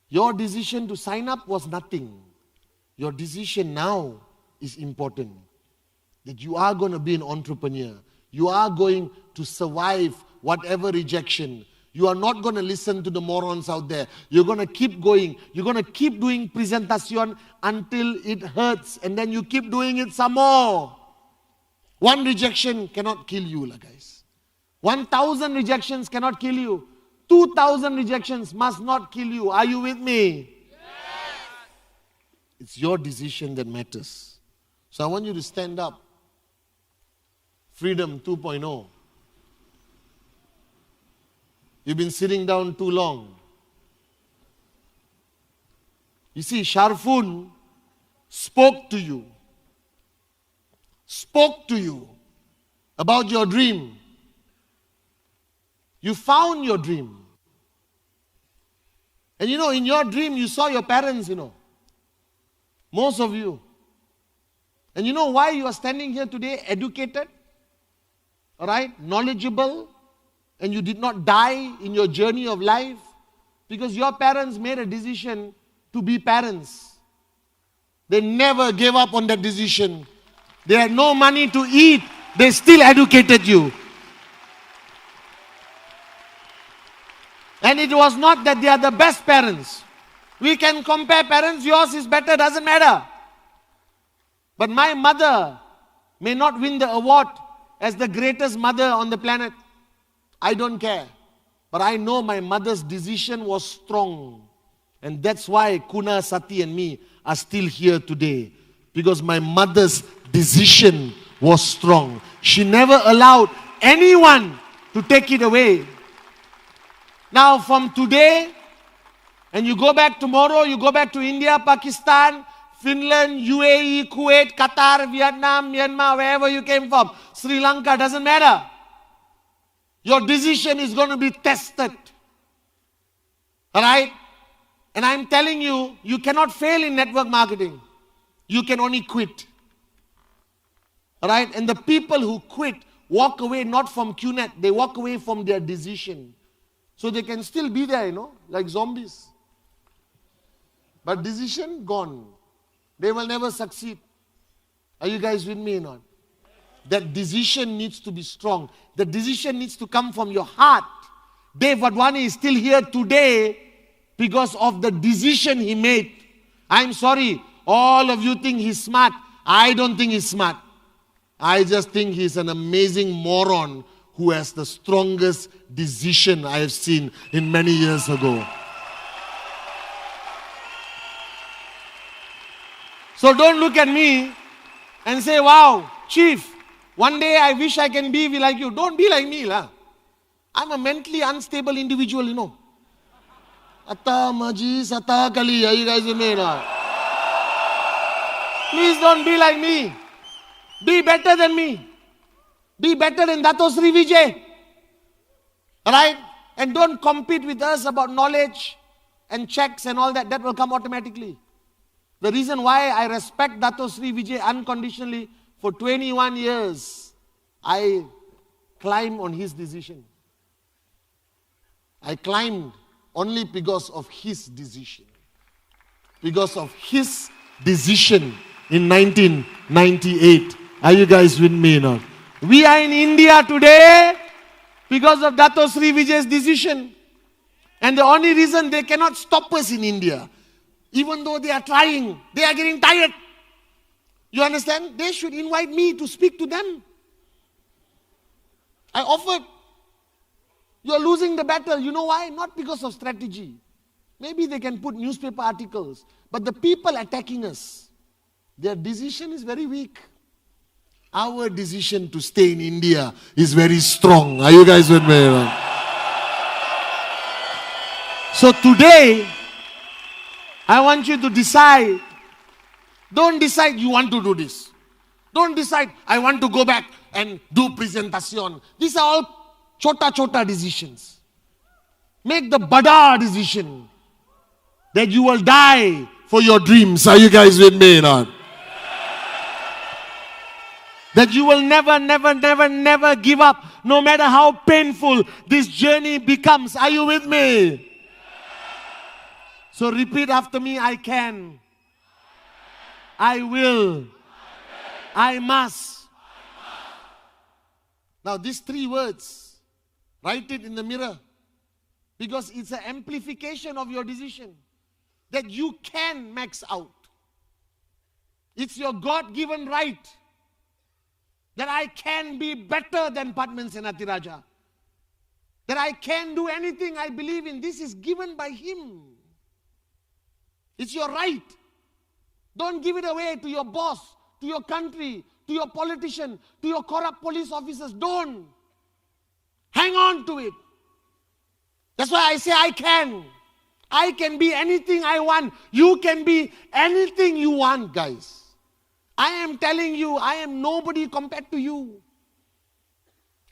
Your decision to sign up was nothing. Your decision now is important. That you are going to be an entrepreneur. You are going to survive whatever rejection. You are not going to listen to the morons out there. You're going to keep going. You're going to keep doing presentation until it hurts. And then you keep doing it some more. One rejection cannot kill you, guys. 1,000 rejections cannot kill you. 2,000 rejections must not kill you. Are you with me? Yes. It's your decision that matters. So I want you to stand up. Freedom 2.0. You've been sitting down too long. You see, Sharfun spoke to you. Spoke to you about your dream. You found your dream. And in your dream, you saw your parents, Most of you. And you know why you are standing here today? Educated, all right, knowledgeable, and you did not die in your journey of life because your parents made a decision to be parents. They never gave up on that decision. They had no money to eat. They still educated you. And it was not that they are the best parents. We can compare parents. Yours is better, doesn't matter. But my mother may not win the award as the greatest mother on the planet. I don't care. But I know my mother's decision was strong. And that's why Kuna, Sati and me are still here today. Because my mother's decision was strong. She never allowed anyone to take it away. Now from today, and you go back tomorrow, you go back to India, Pakistan, Finland, UAE, Kuwait, Qatar, Vietnam, Myanmar, wherever you came from, Sri Lanka, doesn't matter. Your decision is going to be tested. Alright? And I'm telling you, you cannot fail in network marketing. You can only quit. Alright? And the people who quit walk away not from Qnet, they walk away from their decision. So they can still be there, like zombies. But decision, gone. They will never succeed. Are you guys with me or not? That decision needs to be strong. The decision needs to come from your heart. Dave Wadhwani is still here today because of the decision he made. I'm sorry, all of you think he's smart. I don't think he's smart. I just think he's an amazing moron who has the strongest decision I have seen in many years ago. So don't look at me and say, wow, Chief, one day I wish I can be like you. Don't be like me. I'm a mentally unstable individual, Atta maji sata kali. Are you guys with me now? Please don't be like me. Be better than me. Be better than Dato Sri Vijay. Alright? And don't compete with us about knowledge and checks and all that. That will come automatically. The reason why I respect Dato Sri Vijay unconditionally, for 21 years, I climbed on his decision. I climbed only because of his decision. Because of his decision in 1998. Are you guys with me now? We are in India today because of Dato Sri Vijay's decision. And the only reason they cannot stop us in India, even though they are trying, they are getting tired. You understand? They should invite me to speak to them. I offered. You're losing the battle. You know why? Not because of strategy. Maybe they can put newspaper articles. But the people attacking us, their decision is very weak. Our decision to stay in India is very strong. Are you guys with me? So today, I want you to decide. Don't decide you want to do this. Don't decide I want to go back and do presentation. These are all chota decisions. Make the bada decision that you will die for your dreams. Are you guys with me or not? That you will never give up, no matter how painful this journey becomes. Are you with me? So repeat after me, I can. I will. I must. Now these 3 words, write it in the mirror. Because it's an amplification of your decision. That you can max out. It's your God-given right. That I can be better than Pathman Senathirajah. That I can do anything I believe in. This is given by him. It's your right. Don't give it away to your boss, to your country, to your politician, to your corrupt police officers. Don't. Hang on to it. That's why I say I can. I can be anything I want. You can be anything you want, guys. I am telling you, I am nobody compared to you.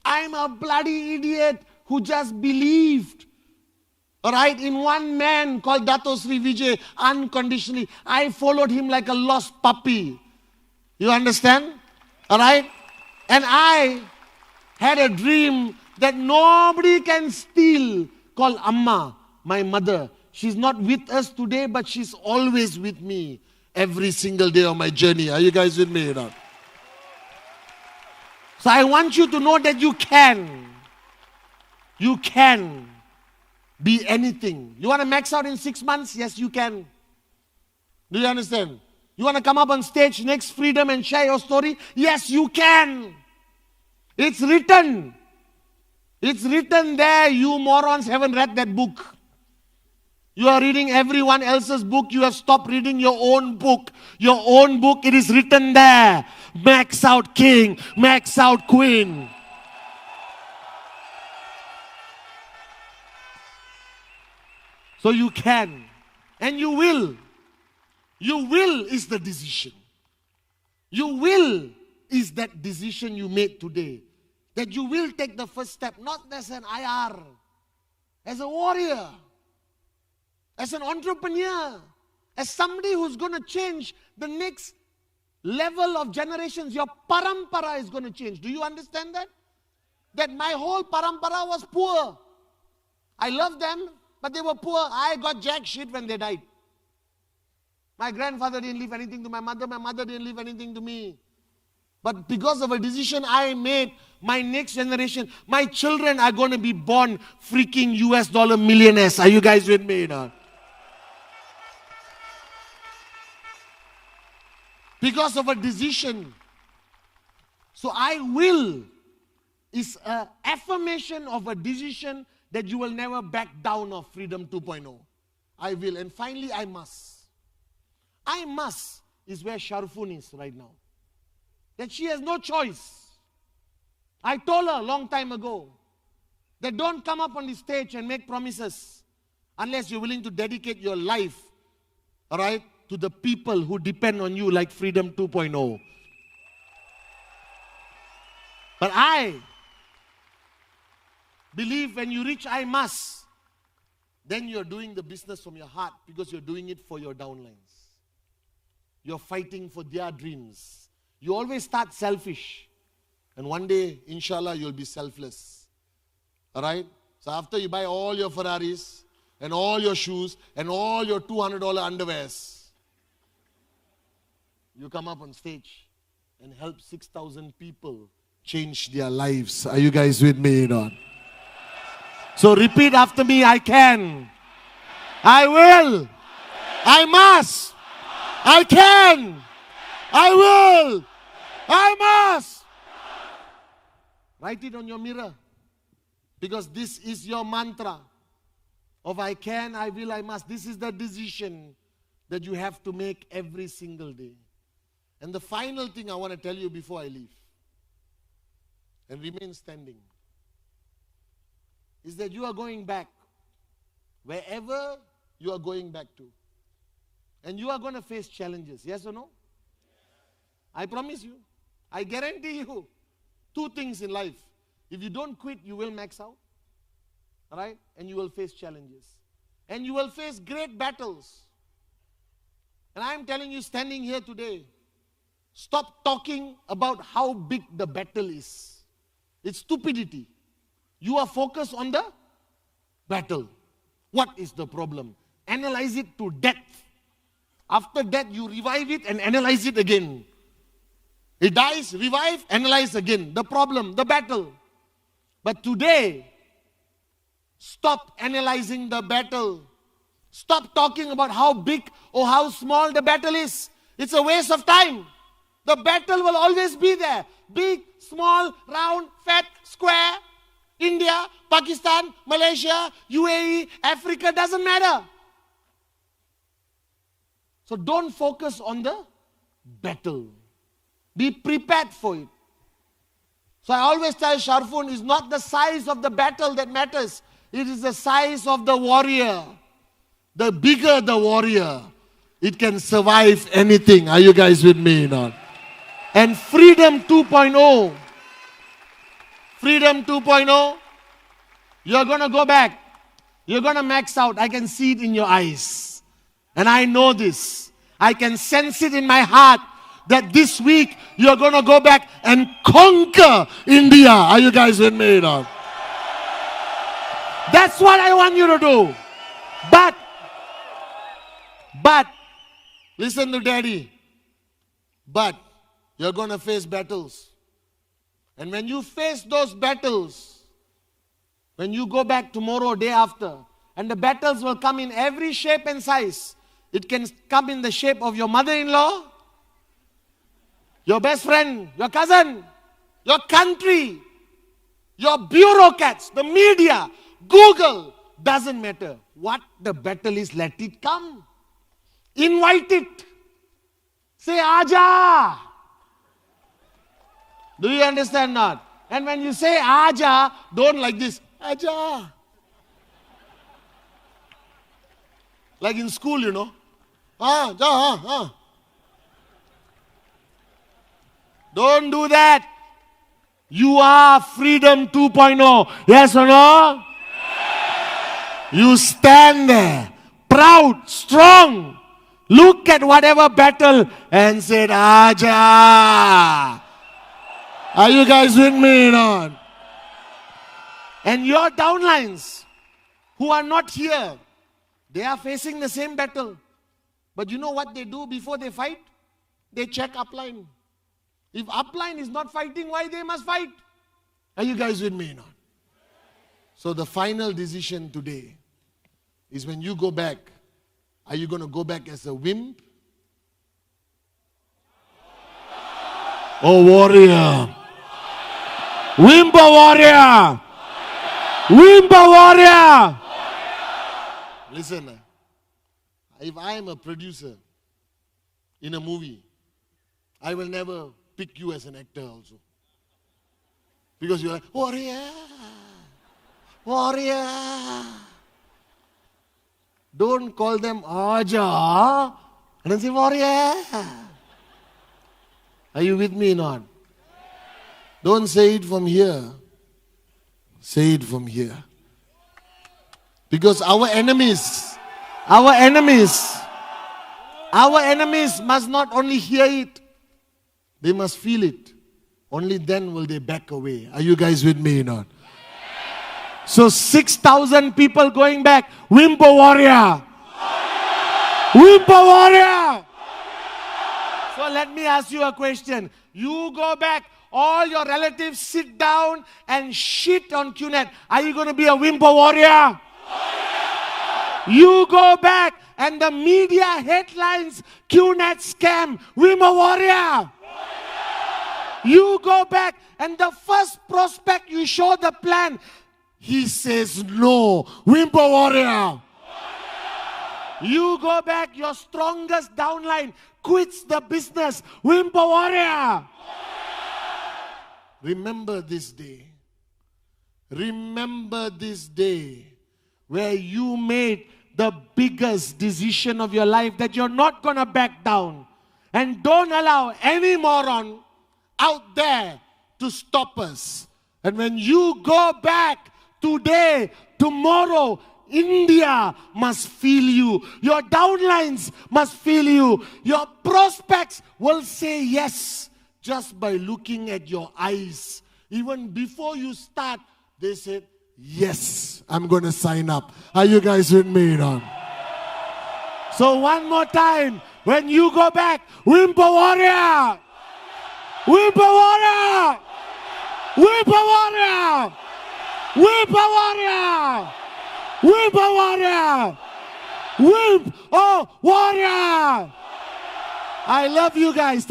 I am a bloody idiot who just believed All right, in one man called Dato Sri Vijay, unconditionally. I followed him like a lost puppy. You understand? All right? And I had a dream that nobody can steal, called Amma, my mother. She's not with us today, but she's always with me every single day of my journey. Are you guys with me or not? So I want you to know that you can. You can be anything. You want to max out in 6 months? Yes, you can. Do you understand? You want to come up on stage next Freedom and share your story? Yes, you can. It's written. It's written there. You morons haven't read that book. You are reading everyone else's book. You have stopped reading your own book. Your own book, it is written there. Max out king, max out queen. So you can. And you will. You will is the decision. You will is that decision you made today. That you will take the first step, not as an IR, as a warrior, as an entrepreneur, as somebody who's going to change the next level of generations. Your parampara is going to change. Do you understand that? That my whole parampara was poor. I love them, but they were poor. I got jack shit when they died. My grandfather didn't leave anything to my mother didn't leave anything to me. But because of a decision I made, my next generation, my children are going to be born freaking US dollar millionaires. Are you guys with me now? Because of a decision. So I will is an affirmation of a decision that you will never back down of Freedom 2.0. I will. And finally, I must. I must is where Sharfun is right now. That she has no choice. I told her a long time ago that don't come up on the stage and make promises unless you're willing to dedicate your life, all right, to the people who depend on you like Freedom 2.0. But I believe when you reach I must, then you're doing the business from your heart because you're doing it for your downlines. You're fighting for their dreams. You always start selfish. And one day, inshallah, you'll be selfless. Alright? So after you buy all your Ferraris, and all your shoes, and all your $200 underwears, you come up on stage and help 6,000 people change their lives. Are you guys with me or not? So repeat after me, I can. I will. I must. I can. I will. I must. Write it on your mirror. Because this is your mantra of I can, I will, I must. This is the decision that you have to make every single day. And the final thing I want to tell you before I leave, and remain standing, is that you are going back wherever you are going back to. And you are going to face challenges. Yes or no? I promise you. I guarantee you. Two things in life. If you don't quit, you will max out. Alright? And you will face challenges. And you will face great battles. And I am telling you, standing here today, stop talking about how big the battle is. It's stupidity. You are focused on the battle. What is the problem? Analyze it to depth. After that, you revive it and analyze it again. It dies, revive, analyze again. The problem, the battle. But today, stop analyzing the battle. Stop talking about how big or how small the battle is. It's a waste of time. The battle will always be there. Big, small, round, fat, square. India, Pakistan, Malaysia, UAE, Africa, doesn't matter. So don't focus on the battle. Be prepared for it. So I always tell Sharfun, it's not the size of the battle that matters. It is the size of the warrior. The bigger the warrior, it can survive anything. Are you guys with me or not? And Freedom 2.0, Freedom 2.0, you're going to go back. You're going to max out. I can see it in your eyes. And I know this. I can sense it in my heart that this week you're going to go back and conquer India. Are you guys with me or not? That's what I want you to do. But, listen to Daddy. But, you're going to face battles. And when you face those battles, when you go back tomorrow, day after, and the battles will come in every shape and size. It can come in the shape of your mother-in-law, your best friend, your cousin, your country, your bureaucrats, the media, Google. Doesn't matter. What the battle is, let it come. Invite it. Say, Aja. Do you understand not? And when you say Aja, don't like this. Aja. Like in school, you know. Don't do that. You are Freedom 2.0. Yes or no? You stand there, proud, strong. Look at whatever battle and say, Aja. Are you guys with me or not? And your downlines who are not here, they are facing the same battle. But you know what they do before they fight? They check upline. If upline is not fighting, why they must fight? Are you guys with me or not? So the final decision today is when you go back, are you going to go back as a wimp or warrior? Wimp or warrior? Wimp or warrior? Listen, if I am a producer in a movie, I will never pick you as an actor also. Because you're like, warrior, warrior. Don't call them Aja and then say warrior. Are you with me or not? Don't say it from here. Say it from here. Because our enemies must not only hear it, they must feel it. Only then will they back away. Are you guys with me or not? So 6,000 people going back. Wimp or warrior? Wimp or warrior? So let me ask you a question. You go back, all your relatives sit down and shit on Qnet. Are you going to be a wimp or warrior? You go back and the media headlines, Qnet scam, wimp or warrior? You go back and the first prospect you show the plan, he says no, wimp or warrior? You go back, your strongest downline quits the business, wimp or warrior? Remember this day. Remember this day where you made the biggest decision of your life that you're not going to back down. And don't allow any moron out there to stop us. And when you go back today, tomorrow, India must feel you. Your downlines must feel you. Your prospects will say yes just by looking at your eyes. Even before you start, they said, yes, I'm going to sign up. Are you guys with me now? So one more time, when you go back, wimp or warrior? Wimp or warrior? Wimp or warrior? Wimp or warrior? Wimp or warrior? Wimp or warrior? I love you guys.